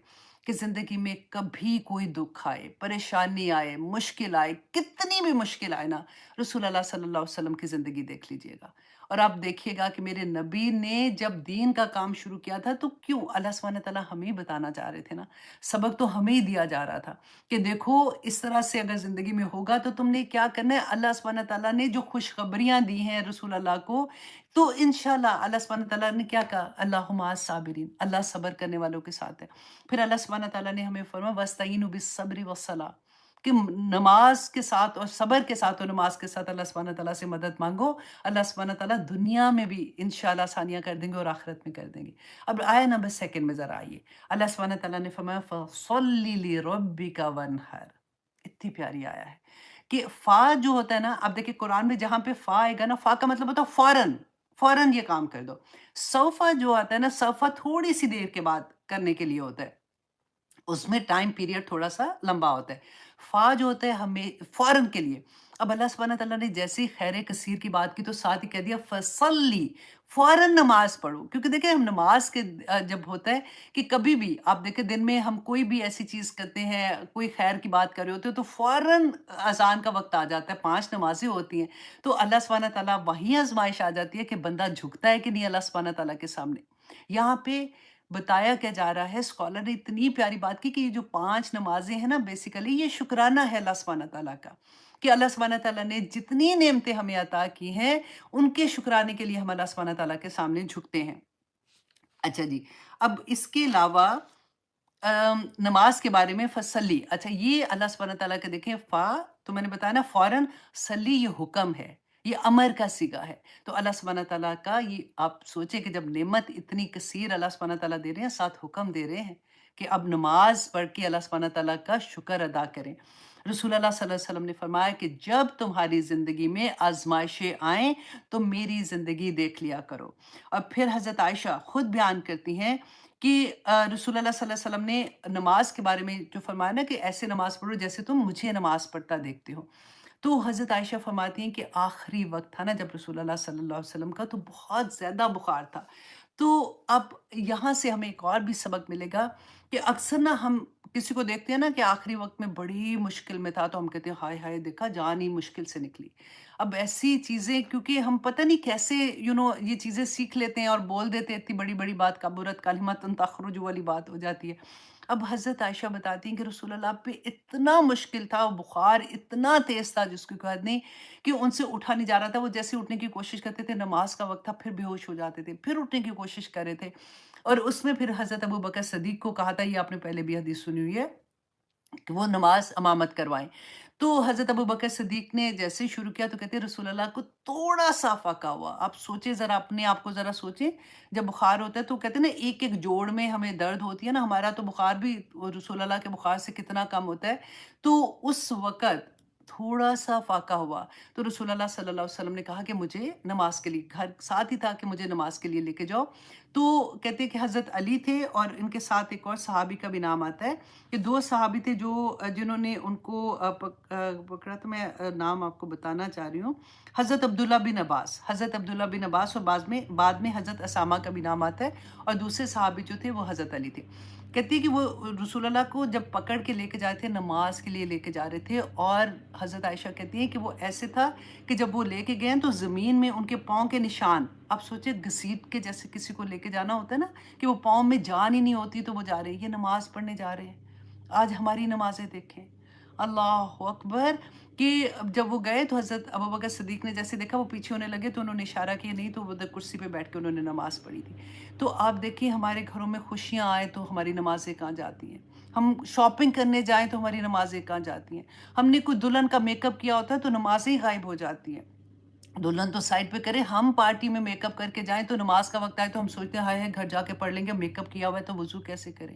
[SPEAKER 1] کہ زندگی میں کبھی کوئی دکھ آئے، پریشانی آئے، مشکل آئے، کتنی بھی مشکل آئے نا، رسول اللہ صلی اللہ علیہ وسلم کی زندگی دیکھ لیجئے گا اور آپ دیکھیے گا کہ میرے نبی نے جب دین کا کام شروع کیا تھا تو کیوں اللہ سبحانہ تعالیٰ ہمیں بتانا چاہ رہے تھے نا، سبق تو ہمیں ہی دیا جا رہا تھا کہ دیکھو اس طرح سے اگر زندگی میں ہوگا تو تم نے کیا کرنا ہے۔ اللہ سبحانہ تعالیٰ نے جو خوشخبریاں دی ہیں رسول اللہ کو، تو انشاءاللہ اللہ سبحانہ تعالیٰ نے کیا کہا؟ اللہم مع الصابرین، اللہ صبر کرنے والوں کے ساتھ ہے۔ پھر اللہ سبحانہ تعالیٰ نے ہمیں فرمایا وَاسْتَعِینُوا بِالصَّبْرِ وَالصَّلَاةِ، کہ نماز کے ساتھ اور صبر کے ساتھ اور نماز کے ساتھ اللہ سبحانہ تعالیٰ سے مدد مانگو، اللہ سبحانہ تعالیٰ دنیا میں بھی انشاءاللہ آسانیاں کر دیں گے اور آخرت میں کر دیں گے۔ اب آیہ نمبر 2 میں ذرا آئیے، اللہ سبحانہ تعالیٰ نے فرمایا فَصَلِّ لِرَبِّكَ وَانْحَرْ، اتنی پیاری آیا ہے کہ فا جو ہوتا ہے نا، اب دیکھیں قرآن میں جہاں پہ فا آئے گا نا، فا کا مطلب ہوتا ہے فوراً، فوراً یہ کام کر دو۔ سوفا جو آتا ہے نا، سوفا تھوڑی سی دیر کے بعد کرنے کے لیے ہوتا ہے، اس میں ٹائم پیریڈ تھوڑا سا لمبا ہوتا ہے۔ فا جو ہوتا ہے ہمیں فوراً کے لیے۔ اب اللہ سبحانہ تعالیٰ نے جیسے ہی خیر کثیر کی بات کی تو ساتھ ہی کہہ دیا فصلی، فوراً نماز پڑھو، کیونکہ دیکھیں ہم نماز کے جب ہوتا ہے کہ کبھی بھی آپ دیکھیں دن میں ہم کوئی بھی ایسی چیز کرتے ہیں، کوئی خیر کی بات کر رہے ہوتے ہیں تو فوراً اذان کا وقت آ جاتا ہے، 5 نمازیں ہوتی ہیں، تو اللہ سبحانہ تعالیٰ وہی آزمائش آ جاتی ہے کہ بندہ جھکتا ہے کہ نہیں اللہ سبحانہ تعالیٰ کے سامنے۔ یہاں پہ بتایا کیا جا رہا ہے، اسکالر نے اتنی پیاری بات کی کہ یہ جو 5 نمازیں ہیں نا، بیسیکلی یہ شکرانہ ہے اللہ سبحانہ تعالیٰ کا، کہ اللہ سبحانہ تعالیٰ نے جتنی نعمتیں ہمیں عطا کی ہیں ان کے شکرانے کے لیے ہم اللہ سبحانہ تعالیٰ کے سامنے جھکتے ہیں۔ اچھا جی، اب اس کے علاوہ نماز کے بارے میں فصلی، اچھا یہ اللہ سبحانہ تعالیٰ کے دیکھیں فا تو میں نے بتایا نا فوراً، صلی یہ حکم ہے، یہ امر کا صیغہ ہے، تو اللہ سبحانہ تعالیٰ کا یہ آپ سوچیں کہ جب نعمت اتنی کثیر اللہ سبحانہ تعالیٰ دے رہے ہیں، ساتھ حکم دے رہے ہیں کہ اب نماز پڑھ کے اللہ سبحانہ تعالیٰ کا شکر ادا کریں۔ رسول اللہ صلی اللہ علیہ وسلم نے فرمایا کہ جب تمہاری زندگی میں آزمائشیں آئیں تو میری زندگی دیکھ لیا کرو۔ اور پھر حضرت عائشہ خود بیان کرتی ہیں کہ رسول اللہ صلی اللہ علیہ وسلم نے نماز کے بارے میں جو فرمایا نا کہ ایسے نماز پڑھو جیسے تم مجھے نماز پڑھتا دیکھتے ہو۔ تو حضرت عائشہ فرماتی ہیں کہ آخری وقت تھا نا جب رسول اللہ صلی اللہ علیہ وسلم کا تو بہت زیادہ بخار تھا۔ تو اب یہاں سے ہمیں ایک اور بھی سبق ملے گا کہ اکثر نا ہم کسی کو دیکھتے ہیں نا کہ آخری وقت میں بڑی مشکل میں تھا تو ہم کہتے ہیں ہائے ہائے دیکھا جان ہی مشکل سے نکلی۔ اب ایسی چیزیں کیونکہ ہم پتہ نہیں کیسے یہ چیزیں سیکھ لیتے ہیں اور بول دیتے ہیں، اتنی بڑی بڑی بات کبرت کلمۃ تخرج والی بات ہو جاتی ہے۔ اب حضرت عائشہ بتاتی ہیں کہ رسول اللہ پہ اتنا مشکل تھا، بخار اتنا تیز تھا جس کی کوئی حد نہیں، کہ ان سے اٹھا نہیں جا رہا تھا۔ وہ جیسے اٹھنے کی کوشش کرتے تھے، نماز کا وقت تھا، پھر بے ہوش ہو جاتے تھے، پھر اٹھنے کی کوشش کر رہے تھے۔ اور اس میں پھر حضرت ابوبکر صدیق کو کہا تھا، یہ آپ نے پہلے بھی حدیث سنی ہوئی ہے، کہ وہ نماز امامت کروائیں۔ تو حضرت ابوبکر صدیق نے جیسے ہی شروع کیا تو کہتے ہیں رسول اللہ کو تھوڑا سا فاقہ ہوا۔ آپ سوچیں ذرا، اپنے آپ کو ذرا سوچیں، جب بخار ہوتا ہے تو کہتے ہیں نا ایک ایک جوڑ میں ہمیں درد ہوتی ہے نا، ہمارا تو بخار بھی رسول اللہ کے بخار سے کتنا کم ہوتا ہے۔ تو اس وقت تھوڑا سا فاقہ ہوا تو رسول اللہ صلی اللہ علیہ وسلم نے کہا کہ مجھے نماز کے لیے، گھر ساتھ ہی تھا کہ مجھے نماز کے لیے لے کے جاؤ۔ تو کہتے ہیں کہ حضرت علی تھے اور ان کے ساتھ ایک اور صحابی کا بھی نام آتا ہے، کہ دو صحابی تھے جو جنہوں نے ان کو پکڑا، تو میں نام آپ کو بتانا چاہ رہی ہوں۔ حضرت عبداللہ بن عباس، حضرت عبداللہ بن عباس، اور بعد میں حضرت اسامہ کا بھی نام آتا ہے، اور دوسرے صحابی جو تھے وہ حضرت علی تھے۔ کہتی ہے کہ وہ رسول اللہ کو جب پکڑ کے لے کے جا رہے تھے، نماز کے لیے لے کے جا رہے تھے، اور حضرت عائشہ کہتی ہیں کہ وہ ایسے تھا کہ جب وہ لے کے گئے تو زمین میں ان کے پاؤں کے نشان، آپ سوچیں گھسیٹ کے جیسے کسی کو لے کے جانا ہوتا ہے نا، کہ وہ پاؤں میں جان ہی نہیں ہوتی تو وہ جا رہے ہیں، یہ نماز پڑھنے جا رہے ہیں۔ آج ہماری نمازیں دیکھیں، اللہ اکبر، کہ جب وہ گئے تو حضرت ابوبکر صدیق نے جیسے دیکھا وہ پیچھے ہونے لگے تو انہوں نے اشارہ کیا، نہیں تو وہ ادھر کرسی پہ بیٹھ کے انہوں نے نماز پڑھی تھی۔ تو آپ دیکھیں ہمارے گھروں میں خوشیاں آئیں تو ہماری نمازیں کہاں جاتی ہیں، ہم شاپنگ کرنے جائیں تو ہماری نمازیں کہاں جاتی ہیں، ہم نے کوئی دلہن کا میک اپ کیا ہوتا ہے تو نمازیں ہی غائب ہو جاتی ہیں۔ دلہن تو سائڈ پہ کرے، ہم پارٹی میں میک اپ کر کے جائیں تو نماز کا وقت آئے تو ہم سوچتے ہیں ہائے ہائے گھر جا کے پڑھ لیں گے، میک اپ کیا ہوا ہے تو وضو کیسے کریں۔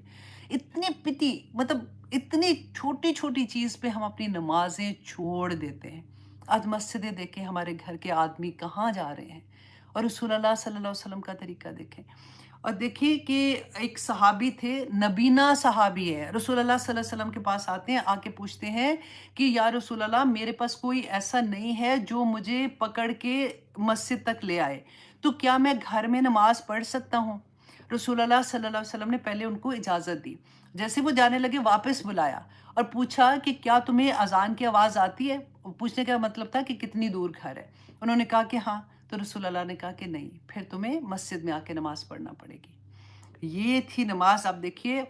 [SPEAKER 1] اتنی پتی، مطلب اتنی چھوٹی چھوٹی چیز پہ ہم اپنی نمازیں چھوڑ دیتے ہیں۔ آج مسجدیں دیکھیں، ہمارے گھر کے آدمی کہاں جا رہے ہیں، اور رسول اللہ صلی اللہ علیہ وسلم کا طریقہ دیکھیں۔ اور دیکھیے کہ ایک صحابی تھے، نبینا صحابی ہے، رسول اللہ صلی اللہ علیہ وسلم کے پاس آتے ہیں، آ کے پوچھتے ہیں کہ یا رسول اللہ میرے پاس کوئی ایسا نہیں ہے جو مجھے پکڑ کے مسجد تک لے آئے، تو کیا میں گھر میں نماز پڑھ سکتا ہوں؟ رسول اللہ صلی اللہ علیہ وسلم نے پہلے ان کو اجازت دی، جیسے وہ جانے لگے واپس بلایا اور پوچھا کہ کیا تمہیں اذان کی آواز آتی ہے؟ پوچھنے کا مطلب تھا کہ کتنی دور گھر ہے؟ انہوں نے کہا کہ ہاں، تو رسول اللہ نے کہا کہ نہیں، پھر تمہیں مسجد میں آ کے نماز پڑھنا پڑے گی۔ یہ تھی نماز۔ آپ دیکھیے،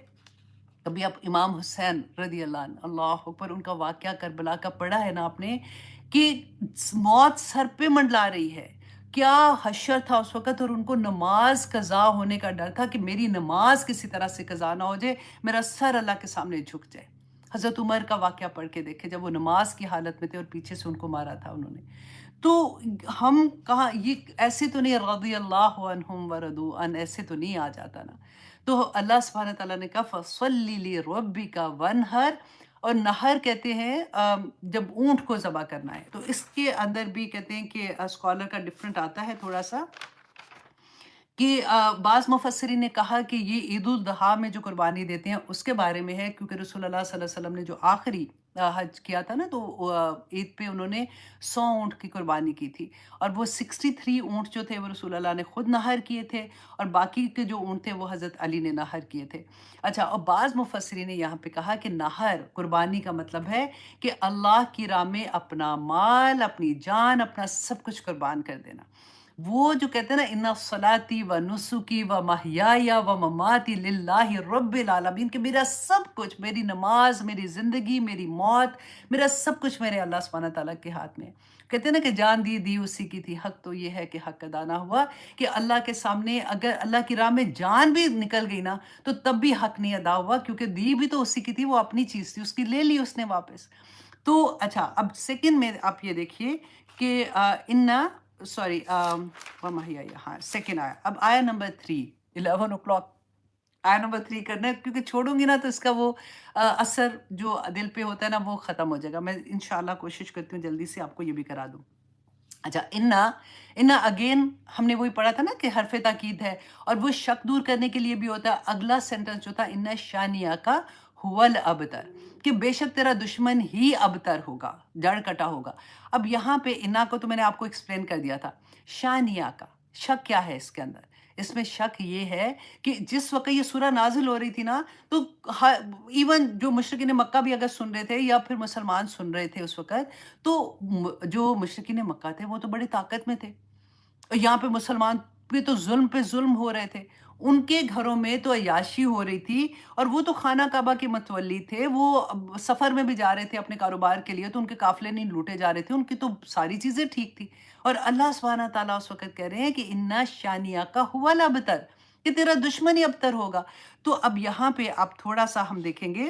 [SPEAKER 1] کبھی آپ امام حسین رضی اللہ عنہ، اللہ اکبر، ان کا واقعہ کربلا کا پڑھا ہے نا آپ نے، کہ موت سر پہ منڈلا رہی ہے، کیا حشر تھا اس وقت، اور ان کو نماز قضا ہونے کا ڈر تھا کہ میری نماز کسی طرح سے قضا نہ ہو جائے، میرا سر اللہ کے سامنے جھک جائے۔ حضرت عمر کا واقعہ پڑھ کے دیکھے، جب وہ نماز کی حالت میں تھے اور پیچھے سے ان کو مارا تھا انہوں نے۔ تو ہم کہاں، یہ ایسے تو نہیں رضی اللہ عنہم ورضوا عنہ، ایسے تو نہیں آ جاتا نا۔ تو اللہ سبحانہ تعالیٰ نے کہا فَصَلِّ لِرَبِّكَ وَانْحَرْ، اور نہر کہتے ہیں جب اونٹ کو ذبح کرنا ہے، تو اس کے اندر بھی کہتے ہیں کہ اسکالر کا ڈفرنٹ آتا ہے تھوڑا سا، کہ بعض مفسرین نے کہا کہ یہ عید الاضحیٰ میں جو قربانی دیتے ہیں اس کے بارے میں ہے، کیونکہ رسول اللہ صلی اللہ علیہ وسلم نے جو آخری حج کیا تھا نا، تو عید پہ انہوں نے 100 اونٹ کی قربانی کی تھی، اور وہ 63 اونٹ جو تھے وہ رسول اللہ نے خود نہر کیے تھے، اور باقی کے جو اونٹ تھے وہ حضرت علی نے نہر کیے تھے۔ اچھا، اور بعض مفسرین نے یہاں پہ کہا کہ نہر قربانی کا مطلب ہے کہ اللہ کی راہ میں اپنا مال، اپنی جان، اپنا سب کچھ قربان کر دینا۔ وہ جو کہتے ہیں نا ان صلاتی و نسکی و محیایا و مماتی للہ رب العالمین، کہ میرا سب کچھ، میری نماز، میری زندگی، میری موت، میرا سب کچھ میرے اللہ سبحانہ تعالیٰ کے ہاتھ میں ہے۔ کہتے ہیں نا کہ جان دی اسی کی تھی، حق تو یہ ہے کہ حق ادا نہ ہوا، کہ اللہ کے سامنے اگر اللہ کی راہ میں جان بھی نکل گئی نا تو تب بھی حق نہیں ادا ہوا، کیونکہ دی بھی تو اسی کی تھی، وہ اپنی چیز تھی، اس کی لے لی اس نے واپس۔ تو اچھا، اب سیکنڈ میں آپ یہ دیکھیے کہ ہاں سیکنڈ آیا، اب آیا نمبر 3، 11 o'clock، آیا نمبر 3 کرنا ہے، کیونکہ چھوڑوں گی نا تو اس کا وہ اثر جو دل پہ ہوتا ہے نا وہ ختم ہو جائے گا۔ میں انشاءاللہ کوشش کرتی ہوں جلدی سے آپ کو یہ بھی کرا دوں۔ اچھا، انا انا اگین ہم نے وہی پڑھا تھا نا کہ حرف تاکید ہے، اور وہ شک دور کرنے کے لیے بھی ہوتا ہے۔ اگلا سینٹنس جو تھا ان شانیہ کا ہول ابتر، کہ بے شک تیرا دشمن ہی ابتر ہوگا، جڑ کٹا ہوگا۔ اب یہاں پہ انا کو تو میں نے آپ کو ایکسپلین کر دیا تھا، شانیہ کا شک کیا ہے اس کے اندر؟ اس میں شک یہ ہے کہ جس وقت یہ سورہ نازل ہو رہی تھی نا، تو ایون جو مشرکین مکہ بھی اگر سن رہے تھے یا پھر مسلمان سن رہے تھے اس وقت، تو جو مشرکین مکہ تھے وہ تو بڑی طاقت میں تھے، اور یہاں پہ مسلمان پہ ظلم ہو رہے تھے، ان کے گھروں میں تو عیاشی ہو رہی تھی، اور وہ تو خانہ کعبہ کے متولی تھے، وہ سفر میں بھی جا رہے تھے اپنے کاروبار کے لیے، تو ان کے قافلے نہیں لوٹے جا رہے تھے، ان کی تو ساری چیزیں ٹھیک تھی۔ اور اللہ سبحانہ تعالیٰ اس وقت کہہ رہے ہیں کہ انا شانیہ کا ہوا الابتر، کہ تیرا دشمن ہی ابتر ہوگا۔ تو اب یہاں پہ آپ تھوڑا سا ہم دیکھیں گے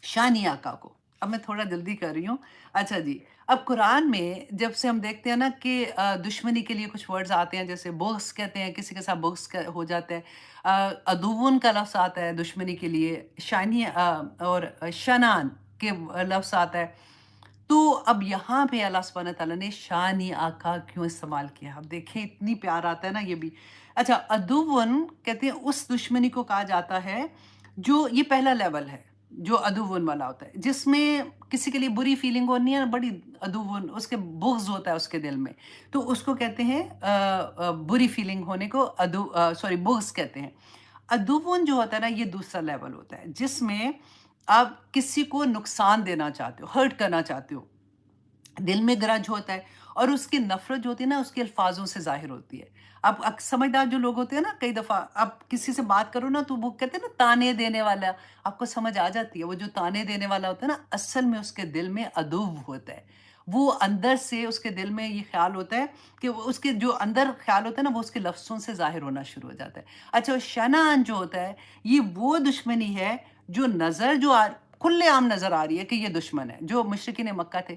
[SPEAKER 1] شان آقا کو، اب میں تھوڑا جلدی کر رہی ہوں۔ اچھا جی، اب قرآن میں جب سے ہم دیکھتے ہیں نا کہ دشمنی کے لیے کچھ ورڈز آتے ہیں، جیسے بغض کہتے ہیں، کسی کے ساتھ بغض ہو جاتا ہے، عدوون کا لفظ آتا ہے دشمنی کے لیے، شانی اور شنان کے لفظ آتا ہے۔ تو اب یہاں پہ اللہ سبحانہ تعالیٰ نے شانی آقا کیوں استعمال کیا؟ اب دیکھیں اتنی پیار آتا ہے نا یہ بھی۔ اچھا، عدوون کہتے ہیں اس دشمنی کو کہا جاتا ہے جو، یہ پہلا لیول ہے جو عدوون والا ہوتا ہے، جس میں کسی کے لیے بری فیلنگ ہونی ہے، بڑی عدوون، اس کے بغض ہوتا ہے اس کے دل میں، تو اس کو کہتے ہیں بری فیلنگ ہونے کو بغض کہتے ہیں۔ عدوون جو ہوتا ہے نا، یہ دوسرا لیول ہوتا ہے، جس میں آپ کسی کو نقصان دینا چاہتے ہو، ہرٹ کرنا چاہتے ہو، دل میں گرج ہوتا ہے، اور اس کی نفرت جو ہوتی ہے نا، اس کے الفاظوں سے ظاہر ہوتی ہے۔ اب سمجھدار جو لوگ ہوتے ہیں نا، کئی دفعہ آپ کسی سے بات کرو نا، تو وہ کہتے ہیں نا تانے دینے والا، آپ کو سمجھ آ جاتی ہے وہ جو تانے دینے والا ہوتا ہے نا، اصل میں اس کے دل میں عدو ہوتا ہے۔ وہ اندر سے اس کے دل میں یہ خیال ہوتا ہے کہ اس کے جو اندر خیال ہوتا ہے نا، وہ اس کے لفظوں سے ظاہر ہونا شروع ہو جاتا ہے۔ اچھا، شنان جو ہوتا ہے، یہ وہ دشمنی ہے جو کھلے عام نظر آ رہی ہے کہ یہ دشمن ہے، جو مشرکین مکہ تھے،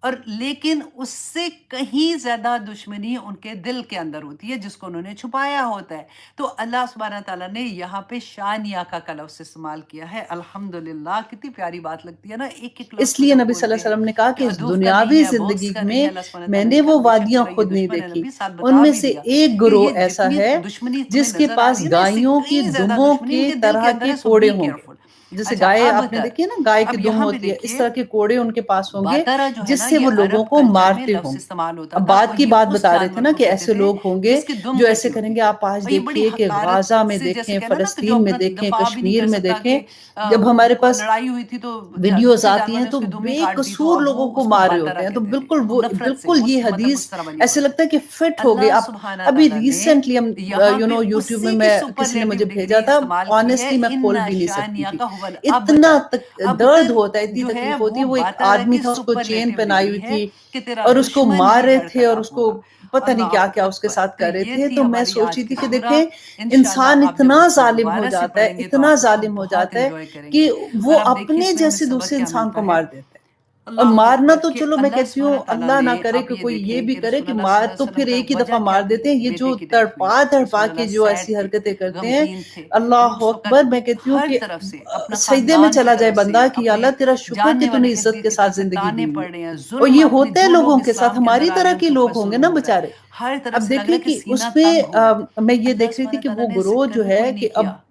[SPEAKER 1] اور لیکن اس سے کہیں زیادہ دشمنی ان کے دل کے اندر ہوتی ہے، جس کو انہوں نے چھپایا ہوتا ہے۔ تو اللہ سبحانہ تعالیٰ نے یہاں پہ شان آقا کا لفظ استعمال کیا ہے۔ الحمدللہ، کتنی پیاری بات لگتی ہے نا، ایک ایک لفظ
[SPEAKER 2] اس
[SPEAKER 1] کو
[SPEAKER 2] لیے
[SPEAKER 1] جب
[SPEAKER 2] نبی صلی اللہ
[SPEAKER 1] بولتے
[SPEAKER 2] علیہ
[SPEAKER 1] ہیں
[SPEAKER 2] وسلم نے کہا
[SPEAKER 1] کہ
[SPEAKER 2] کہ اس
[SPEAKER 1] عدو کا
[SPEAKER 2] دنیاوی
[SPEAKER 1] نہیں ہے، بغض
[SPEAKER 2] زندگی
[SPEAKER 1] کا نہیں
[SPEAKER 2] میں
[SPEAKER 1] ہے، اللہ سبحانہ
[SPEAKER 2] میں
[SPEAKER 1] تعالیٰ نے
[SPEAKER 2] نے
[SPEAKER 1] کہا
[SPEAKER 2] وہ
[SPEAKER 1] بے شک
[SPEAKER 2] وادیاں
[SPEAKER 1] تیرا یہ
[SPEAKER 2] خود نہیں
[SPEAKER 1] دشمن ہے،
[SPEAKER 2] دیکھی،
[SPEAKER 1] نبی ساتھ
[SPEAKER 2] ان
[SPEAKER 1] بتا
[SPEAKER 2] میں
[SPEAKER 1] بھی
[SPEAKER 2] سے
[SPEAKER 1] دیا
[SPEAKER 2] ایک
[SPEAKER 1] کہ
[SPEAKER 2] گروہ
[SPEAKER 1] یہ
[SPEAKER 2] ایسا
[SPEAKER 1] جتنی
[SPEAKER 2] ہے
[SPEAKER 1] دشمنی تمہیں
[SPEAKER 2] جس کے
[SPEAKER 1] نظر آ
[SPEAKER 2] پاس
[SPEAKER 1] رہی ہے نا، اس سے
[SPEAKER 2] گائیوں کی
[SPEAKER 1] کہیں زیادہ
[SPEAKER 2] دموں
[SPEAKER 1] دشمنی ان
[SPEAKER 2] کے
[SPEAKER 1] کے دل کے
[SPEAKER 2] طرح
[SPEAKER 1] اندر
[SPEAKER 2] کے
[SPEAKER 1] ہے، سو
[SPEAKER 2] کوڑے
[SPEAKER 1] بی
[SPEAKER 2] ہوں گے۔
[SPEAKER 1] کیئرفل۔
[SPEAKER 2] جیسے
[SPEAKER 1] اچھا،
[SPEAKER 2] گائے
[SPEAKER 1] اب
[SPEAKER 2] آپ نے دیکھی ہے نا، گائے کی
[SPEAKER 1] اب
[SPEAKER 2] دم
[SPEAKER 1] یہاں پہ
[SPEAKER 2] ہوتی ہے، اس
[SPEAKER 1] دیکھیے،
[SPEAKER 2] طرح کے کوڑے ان کے پاس ہوں گے
[SPEAKER 1] باترا جو ہے
[SPEAKER 2] جس
[SPEAKER 1] نا،
[SPEAKER 2] سے
[SPEAKER 1] یہ
[SPEAKER 2] وہ لوگوں
[SPEAKER 1] عرب
[SPEAKER 2] کو
[SPEAKER 1] کلچر میں
[SPEAKER 2] مارتے
[SPEAKER 1] لفظ
[SPEAKER 2] ہوں گے۔
[SPEAKER 1] استعمال ہوتا
[SPEAKER 2] اب
[SPEAKER 1] تھا،
[SPEAKER 2] بات
[SPEAKER 1] اور
[SPEAKER 2] کی
[SPEAKER 1] یہ
[SPEAKER 2] بات
[SPEAKER 1] اس
[SPEAKER 2] بتا رہے تھے
[SPEAKER 1] جانور
[SPEAKER 2] نا
[SPEAKER 1] کو
[SPEAKER 2] کہ
[SPEAKER 1] کہتے
[SPEAKER 2] ایسے
[SPEAKER 1] تھے
[SPEAKER 2] لوگ ہوں گے
[SPEAKER 1] جس کی دم
[SPEAKER 2] جو ایسے
[SPEAKER 1] کٹی
[SPEAKER 2] کریں
[SPEAKER 1] ہوتی
[SPEAKER 2] گے،
[SPEAKER 1] ہے،
[SPEAKER 2] آپ آج
[SPEAKER 1] اور یہ بڑی
[SPEAKER 2] دیکھیے کہ
[SPEAKER 1] حقارت
[SPEAKER 2] غازہ میں
[SPEAKER 1] سے، جیسے
[SPEAKER 2] دیکھیں،
[SPEAKER 1] کہنا نا کہ جو
[SPEAKER 2] فلسطین میں
[SPEAKER 1] اپنا
[SPEAKER 2] دیکھیں،
[SPEAKER 1] دفاع بھی نہیں
[SPEAKER 2] کشمیر
[SPEAKER 1] کر
[SPEAKER 2] میں
[SPEAKER 1] سکتا،
[SPEAKER 2] دیکھیں،
[SPEAKER 1] کہ
[SPEAKER 2] جب ہمارے پاس
[SPEAKER 1] لڑائی ہوئی تھی تو
[SPEAKER 2] ویڈیوز
[SPEAKER 1] دوسرے
[SPEAKER 2] آتی
[SPEAKER 1] جانور
[SPEAKER 2] ہیں
[SPEAKER 1] نے
[SPEAKER 2] تو
[SPEAKER 1] اس کی دم ہی
[SPEAKER 2] بے
[SPEAKER 1] کاٹ دی، تو
[SPEAKER 2] قصور
[SPEAKER 1] اب
[SPEAKER 2] لوگوں
[SPEAKER 1] وہ
[SPEAKER 2] کو
[SPEAKER 1] اس کو
[SPEAKER 2] مار رہے
[SPEAKER 1] باترا
[SPEAKER 2] ہوتے ہیں۔ تو
[SPEAKER 1] کہتے تھے،
[SPEAKER 2] بالکل وہ
[SPEAKER 1] نفرت سے،
[SPEAKER 2] بالکل
[SPEAKER 1] وہ
[SPEAKER 2] یہ
[SPEAKER 1] مطلب
[SPEAKER 2] حدیث
[SPEAKER 1] اس طرح بنی
[SPEAKER 2] ایسے
[SPEAKER 1] ہوئی۔
[SPEAKER 2] لگتا ہے کہ فٹ ہو گئی۔
[SPEAKER 1] اللہ
[SPEAKER 2] آپ
[SPEAKER 1] سبحانہ
[SPEAKER 2] ابھی
[SPEAKER 1] تعالیٰ نے
[SPEAKER 2] ریسنٹلی ہم
[SPEAKER 1] یہاں پہ
[SPEAKER 2] یوٹیوب میں
[SPEAKER 1] اسی کی
[SPEAKER 2] کسی نے
[SPEAKER 1] سپرلیٹو
[SPEAKER 2] مجھے بھیجا
[SPEAKER 1] ڈگری
[SPEAKER 2] تھا،
[SPEAKER 1] استعمال کی ہے،
[SPEAKER 2] آنےسٹلی میں کھول
[SPEAKER 1] ان
[SPEAKER 2] بھی نہیں سکتی
[SPEAKER 1] شانیہ
[SPEAKER 2] تھی،
[SPEAKER 1] کا ہول
[SPEAKER 2] اتنا
[SPEAKER 1] ابتر۔
[SPEAKER 2] درد
[SPEAKER 1] ابتر
[SPEAKER 2] ہوتا ہے، اتنی
[SPEAKER 1] جو ہے
[SPEAKER 2] تکلیف ہوتی
[SPEAKER 1] وہ
[SPEAKER 2] ہے۔ وہ ایک
[SPEAKER 1] باترا
[SPEAKER 2] آدمی
[SPEAKER 1] کی
[SPEAKER 2] تھا، اس کو چین
[SPEAKER 1] سپرلیٹو
[SPEAKER 2] پہنائی ہوئی
[SPEAKER 1] ڈگری ہے
[SPEAKER 2] تھی
[SPEAKER 1] کہ تیرا
[SPEAKER 2] اور اس کو
[SPEAKER 1] دشمن
[SPEAKER 2] مار
[SPEAKER 1] ہی
[SPEAKER 2] رہے
[SPEAKER 1] جڑ
[SPEAKER 2] تھے، اور
[SPEAKER 1] کٹا
[SPEAKER 2] اس کو
[SPEAKER 1] ہوگا۔
[SPEAKER 2] پتہ نہیں کیا
[SPEAKER 1] اللہ
[SPEAKER 2] کیا اس کے
[SPEAKER 1] اکبر۔
[SPEAKER 2] ساتھ
[SPEAKER 1] تو
[SPEAKER 2] کر رہے
[SPEAKER 1] یہ
[SPEAKER 2] تھے۔
[SPEAKER 1] تھی
[SPEAKER 2] تو میں
[SPEAKER 1] ہماری
[SPEAKER 2] سوچی
[SPEAKER 1] آج
[SPEAKER 2] تھی
[SPEAKER 1] کی
[SPEAKER 2] کہ
[SPEAKER 1] سورہ،
[SPEAKER 2] دیکھیں
[SPEAKER 1] انشاءاللہ
[SPEAKER 2] انسان
[SPEAKER 1] آپ جب
[SPEAKER 2] اتنا
[SPEAKER 1] اس کو
[SPEAKER 2] ظالم ہو
[SPEAKER 1] دوبارہ سے
[SPEAKER 2] جاتا ہے،
[SPEAKER 1] پڑھیں گے تو
[SPEAKER 2] اتنا
[SPEAKER 1] آپ اس کو
[SPEAKER 2] ظالم ہو
[SPEAKER 1] بہت
[SPEAKER 2] جاتا ہے
[SPEAKER 1] انجوائے کریں گے۔
[SPEAKER 2] کہ
[SPEAKER 1] اور
[SPEAKER 2] وہ
[SPEAKER 1] اب دیکھیے
[SPEAKER 2] اپنے
[SPEAKER 1] اس میں ہمیں
[SPEAKER 2] جیسے
[SPEAKER 1] سبق
[SPEAKER 2] دوسرے
[SPEAKER 1] کیا
[SPEAKER 2] انسان کو
[SPEAKER 1] ملتا ہے۔
[SPEAKER 2] مار دیتا ہے۔ اور
[SPEAKER 1] اللہ
[SPEAKER 2] مارنا
[SPEAKER 1] اکبر،
[SPEAKER 2] تو
[SPEAKER 1] کہ
[SPEAKER 2] چلو میں
[SPEAKER 1] اللہ
[SPEAKER 2] کہتی ہوں
[SPEAKER 1] سبحانہ تعالیٰ
[SPEAKER 2] اللہ
[SPEAKER 1] نے،
[SPEAKER 2] نہ کرے
[SPEAKER 1] آپ
[SPEAKER 2] کہ
[SPEAKER 1] یہ
[SPEAKER 2] کوئی یہ
[SPEAKER 1] دیکھیں
[SPEAKER 2] بھی
[SPEAKER 1] کہ
[SPEAKER 2] کرے
[SPEAKER 1] رسول
[SPEAKER 2] کہ
[SPEAKER 1] اللہ صلی
[SPEAKER 2] مار
[SPEAKER 1] اللہ علیہ
[SPEAKER 2] تو
[SPEAKER 1] وسلم
[SPEAKER 2] پھر
[SPEAKER 1] کا
[SPEAKER 2] ایک ہی
[SPEAKER 1] وجہ
[SPEAKER 2] دفعہ
[SPEAKER 1] کیا
[SPEAKER 2] مار
[SPEAKER 1] تھی؟
[SPEAKER 2] دیتے ہیں۔ یہ
[SPEAKER 1] بیٹے
[SPEAKER 2] جو
[SPEAKER 1] کی ڈیتھ ہوئی۔
[SPEAKER 2] تڑپا تڑپا
[SPEAKER 1] رسول اللہ
[SPEAKER 2] کے جو
[SPEAKER 1] سیڈ
[SPEAKER 2] ایسی
[SPEAKER 1] تھے،
[SPEAKER 2] حرکتیں کرتے ہیں،
[SPEAKER 1] غمگین تھے، وہ
[SPEAKER 2] اللہ
[SPEAKER 1] اس
[SPEAKER 2] اکبر،
[SPEAKER 1] وقت
[SPEAKER 2] میں کہتی ہوں
[SPEAKER 1] ہر
[SPEAKER 2] کہ
[SPEAKER 1] طرف سے، اپنا
[SPEAKER 2] سجدے میں
[SPEAKER 1] خاندان کی
[SPEAKER 2] چلا جائے
[SPEAKER 1] طرف سے،
[SPEAKER 2] بندہ کہ یا
[SPEAKER 1] اپنے
[SPEAKER 2] اللہ تیرا شکر کہ
[SPEAKER 1] جاننے
[SPEAKER 2] تو نے
[SPEAKER 1] والے
[SPEAKER 2] عزت
[SPEAKER 1] قریبی
[SPEAKER 2] کے
[SPEAKER 1] کی
[SPEAKER 2] ساتھ
[SPEAKER 1] طرف سے
[SPEAKER 2] زندگی
[SPEAKER 1] تانے
[SPEAKER 2] دی ہوئی
[SPEAKER 1] پڑ
[SPEAKER 2] ہے۔
[SPEAKER 1] رہے ہیں،
[SPEAKER 2] اور
[SPEAKER 1] ظلم
[SPEAKER 2] یہ
[SPEAKER 1] اپنے
[SPEAKER 2] ہوتے ہیں
[SPEAKER 1] جو
[SPEAKER 2] لوگوں
[SPEAKER 1] لوگ
[SPEAKER 2] کے ساتھ،
[SPEAKER 1] اسلام کے اندر
[SPEAKER 2] ہماری
[SPEAKER 1] آ رہے
[SPEAKER 2] طرح
[SPEAKER 1] ہیں ان
[SPEAKER 2] کے
[SPEAKER 1] کے
[SPEAKER 2] لوگ
[SPEAKER 1] اوپر
[SPEAKER 2] ہوں گے
[SPEAKER 1] ظلم
[SPEAKER 2] نا
[SPEAKER 1] ہو رہا ہے۔
[SPEAKER 2] بےچارے۔
[SPEAKER 1] ہر طرف
[SPEAKER 2] اب
[SPEAKER 1] سے لگ رہا
[SPEAKER 2] دیکھیں
[SPEAKER 1] ہے کہ
[SPEAKER 2] کہ
[SPEAKER 1] سینہ
[SPEAKER 2] اس پہ
[SPEAKER 1] تنگ ہو رہا ہے۔
[SPEAKER 2] میں یہ
[SPEAKER 1] اللہ
[SPEAKER 2] دیکھ رہی تھی
[SPEAKER 1] سبحانہ
[SPEAKER 2] کہ
[SPEAKER 1] تعالیٰ
[SPEAKER 2] وہ
[SPEAKER 1] نے
[SPEAKER 2] گروہ
[SPEAKER 1] ذکر
[SPEAKER 2] جو
[SPEAKER 1] بھی
[SPEAKER 2] ہے
[SPEAKER 1] کوئی
[SPEAKER 2] کہ
[SPEAKER 1] نہیں
[SPEAKER 2] اب
[SPEAKER 1] کیا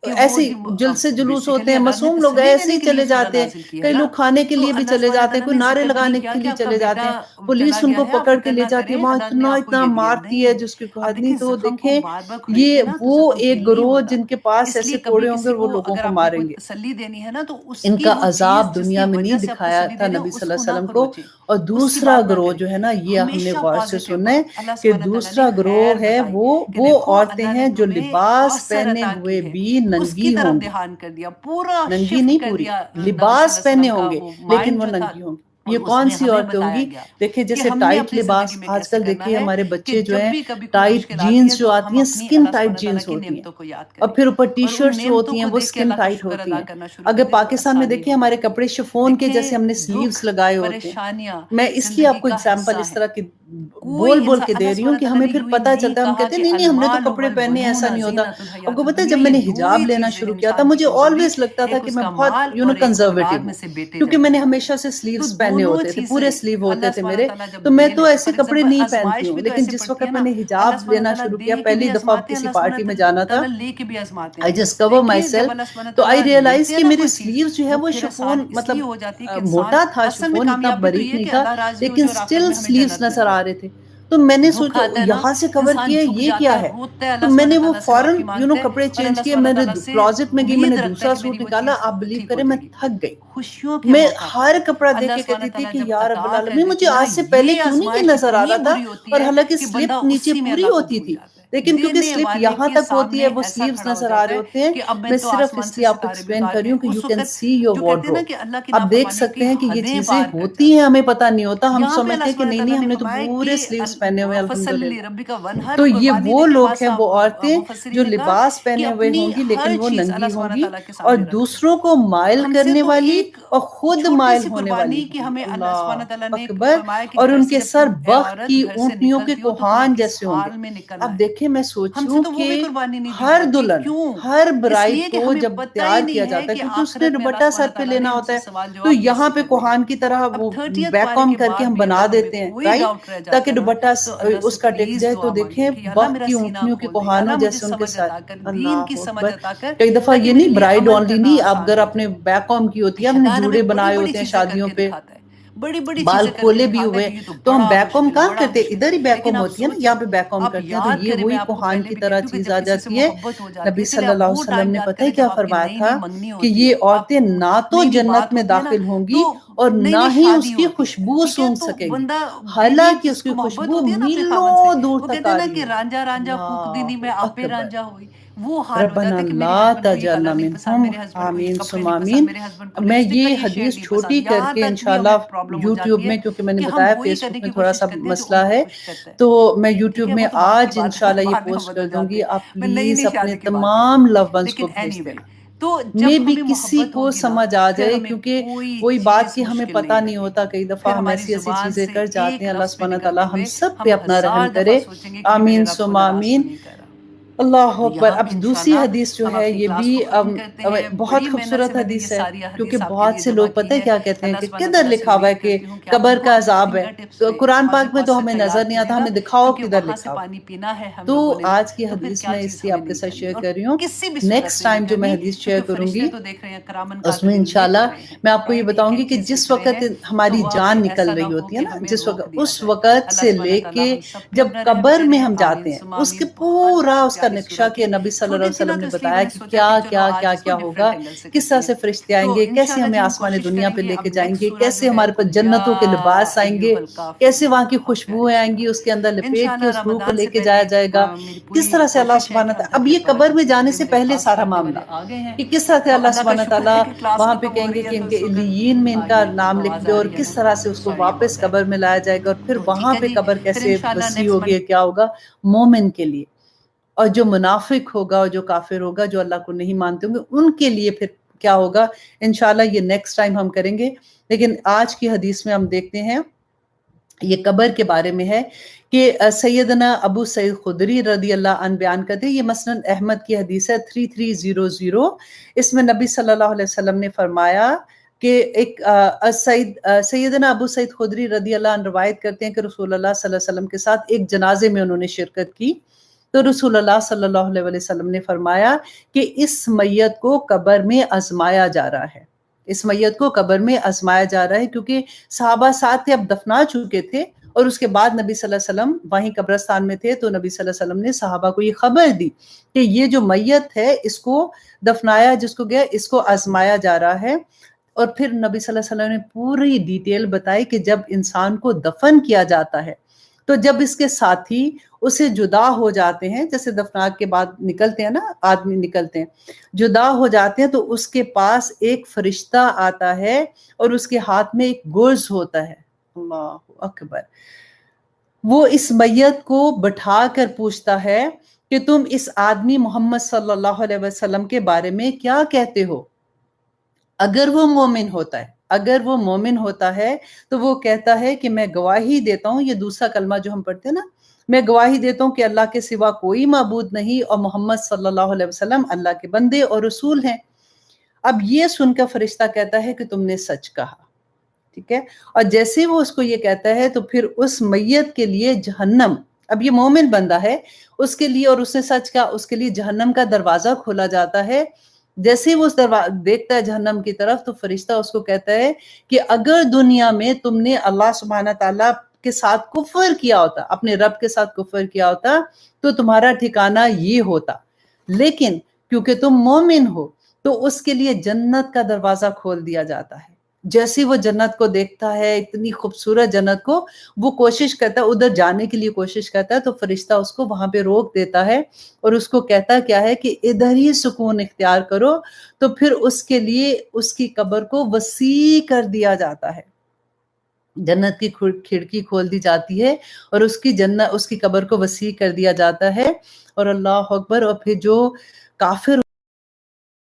[SPEAKER 1] کہ وہ
[SPEAKER 2] ایسے جلد سے جلوس ہوتے
[SPEAKER 1] بیسیکلی
[SPEAKER 2] ہیں،
[SPEAKER 1] اللہ نے
[SPEAKER 2] معصوم لوگ
[SPEAKER 1] تسلی
[SPEAKER 2] ایسے
[SPEAKER 1] دینے
[SPEAKER 2] ہی
[SPEAKER 1] کے لیے
[SPEAKER 2] چلے
[SPEAKER 1] سورہ
[SPEAKER 2] جاتے ہیں،
[SPEAKER 1] نازل کی ہے
[SPEAKER 2] کئی
[SPEAKER 1] نا۔
[SPEAKER 2] لوگ کھانے کے
[SPEAKER 1] تو
[SPEAKER 2] لیے بھی
[SPEAKER 1] اللہ
[SPEAKER 2] چلے
[SPEAKER 1] سبحانہ
[SPEAKER 2] جاتے ہیں،
[SPEAKER 1] تعالیٰ
[SPEAKER 2] کوئی
[SPEAKER 1] نے
[SPEAKER 2] نعرے
[SPEAKER 1] ذکر بھی نہیں
[SPEAKER 2] لگانے
[SPEAKER 1] کیا
[SPEAKER 2] کے
[SPEAKER 1] کہ
[SPEAKER 2] لیے
[SPEAKER 1] آپ کا
[SPEAKER 2] چلے
[SPEAKER 1] بیٹا
[SPEAKER 2] جاتے ہیں، پولیس
[SPEAKER 1] چلا
[SPEAKER 2] ان
[SPEAKER 1] گیا
[SPEAKER 2] کو
[SPEAKER 1] ہے، آپ
[SPEAKER 2] پکڑ کے
[SPEAKER 1] فکر
[SPEAKER 2] لے
[SPEAKER 1] نہ
[SPEAKER 2] جاتی ہے،
[SPEAKER 1] کریں،
[SPEAKER 2] وہاں
[SPEAKER 1] اللہ نے
[SPEAKER 2] اتنا
[SPEAKER 1] آپ کو
[SPEAKER 2] اتنا
[SPEAKER 1] یہ دیا
[SPEAKER 2] مارتی ہے
[SPEAKER 1] نہیں۔
[SPEAKER 2] جس کی کوئی
[SPEAKER 1] اب
[SPEAKER 2] حد نہیں۔
[SPEAKER 1] دیکھیں
[SPEAKER 2] تو
[SPEAKER 1] زخم کو
[SPEAKER 2] دیکھیں
[SPEAKER 1] بار بار
[SPEAKER 2] یہ
[SPEAKER 1] کھریدتے نا تو
[SPEAKER 2] وہ
[SPEAKER 1] زخم
[SPEAKER 2] ایک
[SPEAKER 1] ہیل نہیں
[SPEAKER 2] گروہ
[SPEAKER 1] ہوتا۔
[SPEAKER 2] جن کے پاس
[SPEAKER 1] اس لیے
[SPEAKER 2] ایسے
[SPEAKER 1] کبھی
[SPEAKER 2] کوڑے ہوں گے
[SPEAKER 1] کسی
[SPEAKER 2] اور وہ
[SPEAKER 1] کو
[SPEAKER 2] لوگوں
[SPEAKER 1] اگر
[SPEAKER 2] کو
[SPEAKER 1] آپ نے
[SPEAKER 2] ماریں
[SPEAKER 1] کوئی
[SPEAKER 2] گے۔
[SPEAKER 1] تسلی دینی ہے نا، تو اس
[SPEAKER 2] ان
[SPEAKER 1] کی
[SPEAKER 2] کا
[SPEAKER 1] وہ چیز
[SPEAKER 2] عذاب
[SPEAKER 1] جس کی
[SPEAKER 2] دنیا میں
[SPEAKER 1] وجہ
[SPEAKER 2] نہیں
[SPEAKER 1] سے آپ
[SPEAKER 2] دکھایا
[SPEAKER 1] تسلی
[SPEAKER 2] تھا
[SPEAKER 1] دے رہے
[SPEAKER 2] نبی
[SPEAKER 1] ہو،
[SPEAKER 2] صلی
[SPEAKER 1] اس
[SPEAKER 2] اللہ
[SPEAKER 1] کو
[SPEAKER 2] علیہ
[SPEAKER 1] نہ
[SPEAKER 2] وسلم کو۔
[SPEAKER 1] خروچیں،
[SPEAKER 2] اور
[SPEAKER 1] اس کی
[SPEAKER 2] دوسرا
[SPEAKER 1] بات نہ
[SPEAKER 2] گروہ
[SPEAKER 1] کریں،
[SPEAKER 2] جو ہے نا، یہ ہم نے
[SPEAKER 1] ہمیشہ
[SPEAKER 2] غور سے
[SPEAKER 1] پازیٹیو
[SPEAKER 2] سننا ہے
[SPEAKER 1] بات۔ اللہ
[SPEAKER 2] کہ
[SPEAKER 1] سبحانہ تعالیٰ نے
[SPEAKER 2] دوسرا
[SPEAKER 1] خیر
[SPEAKER 2] گروہ ہے
[SPEAKER 1] بتائی کہ
[SPEAKER 2] وہ
[SPEAKER 1] دیکھو
[SPEAKER 2] عورتیں
[SPEAKER 1] اللہ نے
[SPEAKER 2] ہیں جو
[SPEAKER 1] تمہیں
[SPEAKER 2] لباس
[SPEAKER 1] کوثر
[SPEAKER 2] پہنے
[SPEAKER 1] عطا
[SPEAKER 2] ہوئے
[SPEAKER 1] کی ہے،
[SPEAKER 2] بھی
[SPEAKER 1] اس کی
[SPEAKER 2] ننگی
[SPEAKER 1] طرف
[SPEAKER 2] ہوں گی۔
[SPEAKER 1] دھیان کر دیا، پورا
[SPEAKER 2] ننگی
[SPEAKER 1] شفٹ
[SPEAKER 2] نہیں
[SPEAKER 1] کر
[SPEAKER 2] پوری،
[SPEAKER 1] دیا نبی صلی اللہ
[SPEAKER 2] لباس
[SPEAKER 1] علیہ وسلم
[SPEAKER 2] پہنے
[SPEAKER 1] کا
[SPEAKER 2] ہوں گے
[SPEAKER 1] وہ
[SPEAKER 2] لیکن
[SPEAKER 1] مائنڈ
[SPEAKER 2] وہ
[SPEAKER 1] جو تھا،
[SPEAKER 2] ننگی ہوں گی۔
[SPEAKER 1] اور
[SPEAKER 2] یہ
[SPEAKER 1] اس
[SPEAKER 2] کون
[SPEAKER 1] میں
[SPEAKER 2] سی
[SPEAKER 1] ہمیں
[SPEAKER 2] عورتیں ہوں
[SPEAKER 1] بتایا
[SPEAKER 2] گی؟
[SPEAKER 1] گیا
[SPEAKER 2] دیکھیں
[SPEAKER 1] کہ
[SPEAKER 2] جیسے
[SPEAKER 1] ہم نے
[SPEAKER 2] ٹائٹ
[SPEAKER 1] اپنی
[SPEAKER 2] لباس،
[SPEAKER 1] زندگی میں
[SPEAKER 2] آج
[SPEAKER 1] کیسے
[SPEAKER 2] کل
[SPEAKER 1] کرنا
[SPEAKER 2] دیکھیے
[SPEAKER 1] ہے
[SPEAKER 2] ہمارے
[SPEAKER 1] کہ
[SPEAKER 2] بچے جو
[SPEAKER 1] جب
[SPEAKER 2] ہیں
[SPEAKER 1] بھی کبھی کوئی
[SPEAKER 2] ٹائٹ
[SPEAKER 1] مشکل آتی ہے
[SPEAKER 2] جینز جو
[SPEAKER 1] تو
[SPEAKER 2] آتی
[SPEAKER 1] ہم
[SPEAKER 2] ہیں،
[SPEAKER 1] اپنی
[SPEAKER 2] سکن
[SPEAKER 1] اللہ
[SPEAKER 2] ٹائٹ
[SPEAKER 1] سبحانہ تعالیٰ
[SPEAKER 2] جینز
[SPEAKER 1] کی
[SPEAKER 2] ہوتی ہیں،
[SPEAKER 1] نعمتوں کو یاد
[SPEAKER 2] اور
[SPEAKER 1] کریں،
[SPEAKER 2] پھر اوپر ٹی
[SPEAKER 1] اور ان
[SPEAKER 2] شرٹس جو
[SPEAKER 1] نعمتوں
[SPEAKER 2] ہوتی ہیں
[SPEAKER 1] کو
[SPEAKER 2] وہ
[SPEAKER 1] دیکھ کے
[SPEAKER 2] سکن
[SPEAKER 1] اللہ کا
[SPEAKER 2] ٹائٹ
[SPEAKER 1] شکر
[SPEAKER 2] ہوتی
[SPEAKER 1] ادا
[SPEAKER 2] ہیں۔
[SPEAKER 1] کرنا شروع کر
[SPEAKER 2] اگر
[SPEAKER 1] دیں تو
[SPEAKER 2] پاکستان میں
[SPEAKER 1] آسانی
[SPEAKER 2] دیکھیں
[SPEAKER 1] ہو
[SPEAKER 2] ہمارے
[SPEAKER 1] جاتی ہے۔
[SPEAKER 2] کپڑے شفون کے
[SPEAKER 1] دیکھیں
[SPEAKER 2] جیسے ہم نے
[SPEAKER 1] دکھ،
[SPEAKER 2] سلیوز لگائے ہوتے ہیں۔
[SPEAKER 1] پریشانیاں
[SPEAKER 2] میں اس لیے
[SPEAKER 1] زندگی
[SPEAKER 2] آپ کو
[SPEAKER 1] کا
[SPEAKER 2] اگزامپل
[SPEAKER 1] حصہ
[SPEAKER 2] اس
[SPEAKER 1] ہیں،
[SPEAKER 2] طرح کی بول بول کے دے رہی ہوں کہ ہمیں پھر پتہ چلتا ہے، ہم کہتے ہیں نہیں نہیں ہم نے تو کپڑے پہنے ایسا نہیں ہوتا. آپ کو پتہ ہے جب میں نے حجاب لینا شروع کیا تھا مجھے آلویز لگتا تھا کہ میں بہت کنزرویٹو ہوں، کیونکہ میں نے ہمیشہ سے سلیوز پہنے ہوتے تھے، پورے سلیو ہوتے تھے میرے، تو میں تو ایسے کپڑے نہیں پہنتی ہوں. لیکن جس وقت میں نے حجاب لینا شروع کیا، پہلی دفعہ کسی پارٹی میں جانا تھا، I just cover myself، تو I realize کہ میری سلیوز جو ہے وہ شفون مطلب موٹا تھا، شفون اتنا باریک نہیں تھا لیکن سٹل سلیوز نظر آ رہے تھے. تو میں نے سوچا یہاں سے کور کیا یہ کیا ہے، تو میں نے وہ فوراً کپڑے چینج کیے، میں نے کلوزٹ میں گئی، میں نے دوسرا سوٹ نکالا. آپ بلیو کریں میں تھک گئی، میں ہر کپڑا دیکھ کے کہتی تھی کہ یا رب العالمین مجھے آج سے پہلے کیوں نہیں یہ نظر آ رہا تھا. اور حالانکہ سلپ نیچے پوری ہوتی تھی لیکن کیونکہ سلپ یہاں تک ہوتی ہے، وہ سلیوز نظر آ رہے ہوتے ہیں. میں صرف اس لیے آپ کو ایکسپلین کر رہی ہوں کہ you can see your wardrobe, آپ دیکھ سکتے ہیں کہ یہ چیزیں ہوتی ہیں، ہمیں پتہ نہیں ہوتا، ہم سمجھتے ہیں کہ نہیں نہیں ہم نے تو پورے سلیوز پہنے ہوئے الحمدللہ. تو یہ وہ لوگ ہیں، وہ عورتیں جو لباس پہنے ہوئے ہوں گی لیکن وہ ننگی ہوں گی اور دوسروں کو مائل کرنے والی اور خود مائل ہونے والی ہوں گی. اللہ اکبر. اور ان کے سر بخ کی اونٹنیوں کے کوہان جیسے ہوں گے. اب دیکھیں میں سوچ ہوں کہ ہر دلہن، ہر برائڈ کو جب تیار کیا جاتا ہے کیونکہ اس نے دوپٹہ سر پہ لینا ہوتا ہے، تو یہاں پہ کوہان کی طرح وہ بیک آن کر کے ہم بنا دیتے ہیں رائٹ، تاکہ دوپٹہ اس کا ٹک جائے. تو دیکھیں بخ کی اونٹنیوں کے کوہان ہے جیسے ان کے ساتھ. اللہ اکبر. کئی دفعہ یہ نہیں برائڈ اونلی نہیں، اب اگر اپنے بیک آن کی ہوتی ہے، ہم نے جوڑے بنائے ہوتے ہیں شادیوں پہ، بال کھولے بھی ہوئے، تو ہم بیک ہوم کہاں کرتے، ادھر ہی بیک ہوم ہوتی ہے نا، یہاں پہ بیک ہوم کرتے ہیں. تو یہ وہی کوہان کی طرح چیز آ جاتی ہے. نبی صلی اللہ علیہ وسلم نے پتہ ہے کیا فرمایا تھا کہ یہ عورتیں نہ تو جنت میں داخل ہوں گی اور نہ ہی اس کی خوشبو سونگھ سکیں گی، حالانکہ اس کی خوشبو میلوں دور تک آ رہی ہے. اللہ اکبر. ربنا لا تجعلنا منہم، آمین ثم آمین. میں یہ حدیث چھوٹی کر کے انشاءاللہ یوٹیوب میں، کیونکہ میں نے بتایا فیس بک میں تھوڑا سا مسئلہ ہے، تو میں یوٹیوب میں آج انشاءاللہ یہ پوسٹ کر دوں گی. آپ پلیز اپنے تمام لو ونس کو بھیج دینا، میں بھی کسی کو سمجھ آ جائے، کیونکہ وہی بات کہ ہمیں پتہ نہیں ہوتا، کئی دفعہ ہم ایسی ایسی چیزیں کر جاتے ہیں. اللہ سبحانہ تعالیٰ ہم سب پہ اپنا رحم کرے، آمین ثم آمین. اللہ اکبر. اب دوسری حدیث جو ہے یہ بھی بہت خوبصورت حدیث ہے، کیونکہ بہت سے لوگ پتہ ہے کیا کہتے ہیں کہ کدھر لکھا ہوا ہے کہ قبر کا عذاب ہے، تو قرآن پاک میں تو ہمیں نظر نہیں آتا، ہمیں دکھاؤ کدھر لکھا ہوا. تو آج کی حدیث میں اس لیے آپ کے ساتھ شیئر کر رہی ہوں. نیکسٹ ٹائم جو میں حدیث شیئر کروں گی اس میں انشاءاللہ میں آپ کو یہ بتاؤں گی کہ جس وقت ہماری جان نکل رہی ہوتی ہے نا، جس وقت، اس وقت سے لے کے جب قبر میں ہم جاتے ہیں، اس کے پورا اس کا نقشہ کہ نبی صلی اللہ علیہ وسلم نے بتایا کہ کیا کیا کیا کیا ہوگا، کس طرح سے فرشتے آئیں گے، کیسے ہمیں آسمان دنیا پہ لے کے جائیں گے، کیسے ہمارے پاس جنتوں کے لباس آئیں گے، کیسے وہاں کی خوشبوئیں آئیں گی، اس کے اندر لپیٹ کے اس روح کو لے کے جایا جائے گا، کس طرح سے اللہ سبحانہ تعالیٰ. اب یہ قبر میں جانے سے پہلے سارا معاملہ کہ کس طرح سے اللہ سبحانہ تعالیٰ وہاں پہ کہیں گے کہ ان کے علیین میں ان کا نام لکھ دے، اور کس طرح سے اس کو واپس قبر میں لایا جائے گا، اور پھر وہاں پہ قبر کیسے وسیع ہوگی، کیا ہوگا مومن کے لیے، اور جو منافق ہوگا اور جو کافر ہوگا، جو اللہ کو نہیں مانتے ہوں گے، ان کے لیے پھر کیا ہوگا. انشاءاللہ یہ نیکسٹ ٹائم ہم کریں گے. لیکن آج کی حدیث میں ہم دیکھتے ہیں، یہ قبر کے بارے میں ہے کہ سیدنا ابو سعید خدری رضی اللہ عنہ بیان کرتے ہیں، یہ مسند احمد کی حدیث ہے 3300. اس میں نبی صلی اللہ علیہ وسلم نے فرمایا کہ ایک سیدنا ابو سعید خدری رضی اللہ عنہ روایت کرتے ہیں کہ رسول اللہ صلی اللہ علیہ وسلم کے ساتھ ایک جنازے میں انہوں نے شرکت کی، تو رسول اللہ صلی اللہ علیہ وسلم نے فرمایا کہ اس میت کو قبر میں آزمایا جا رہا ہے، اس میت کو قبر میں آزمایا جا رہا ہے، کیونکہ صحابہ ساتھ تھے، اب دفنا چکے تھے، اور اس کے بعد نبی صلی اللہ علیہ وسلم وہیں قبرستان میں تھے، تو نبی صلی اللہ علیہ وسلم نے صحابہ کو یہ خبر دی کہ یہ جو میت ہے اس کو دفنایا، جس کو گیا، اس کو آزمایا جا رہا ہے. اور پھر نبی صلی اللہ علیہ وسلم نے پوری ڈیٹیل بتائی کہ جب انسان کو دفن کیا جاتا ہے تو جب اس کے ساتھی اسے جدا ہو جاتے ہیں، جیسے دفنات کے بعد نکلتے ہیں نا، آدمی نکلتے ہیں، جدا ہو جاتے ہیں، تو اس کے پاس ایک فرشتہ آتا ہے اور اس کے ہاتھ میں ایک گرز ہوتا ہے. اللہ اکبر. وہ اس میت کو بٹھا کر پوچھتا ہے کہ تم اس آدمی محمد صلی اللہ علیہ وسلم کے بارے میں کیا کہتے ہو؟ اگر وہ مومن ہوتا ہے، اگر وہ مومن ہوتا ہے تو وہ کہتا ہے کہ میں گواہی دیتا ہوں، یہ دوسرا کلمہ جو ہم پڑھتے ہیں نا، میں گواہی دیتا ہوں کہ اللہ کے سوا کوئی معبود نہیں اور محمد صلی اللہ علیہ وسلم اللہ کے بندے اور رسول ہیں۔ اب یہ سن کر فرشتہ کہتا ہے کہ تم نے سچ کہا، ٹھیک ہے؟ اور جیسے ہی وہ اس کو یہ کہتا ہے تو پھر اس میت کے لیے جہنم، اب یہ مومن بندہ ہے، اس کے لیے، اور اس نے سچ کہا، اس کے لیے جہنم کا دروازہ کھولا جاتا ہے۔ جیسے ہی وہ اس دیکھتا ہے جہنم کی طرف تو فرشتہ اس کو کہتا ہے کہ اگر دنیا میں تم نے اللہ سبحانہ تعالیٰ کے ساتھ کفر کیا ہوتا، اپنے رب کے ساتھ کفر کیا ہوتا تو تمہارا ٹھکانہ یہ ہوتا، لیکن کیونکہ تم مومن ہو تو اس کے لیے جنت کا دروازہ کھول دیا جاتا ہے۔ جیسے وہ جنت کو دیکھتا ہے، اتنی خوبصورت جنت کو، وہ کوشش کرتا ہے ادھر جانے کے لیے، کوشش کرتا ہے تو فرشتہ اس کو وہاں پہ روک دیتا ہے اور اس کو کہتا کیا ہے کہ ادھر ہی سکون اختیار کرو، تو پھر اس کے لیے اس کی قبر کو وسیع کر دیا جاتا ہے، جنت کی کھڑکی کھول دی جاتی ہے اور اس کی قبر کو وسیع کر دیا جاتا ہے، اور اللہ اکبر، اور پھر جو کافر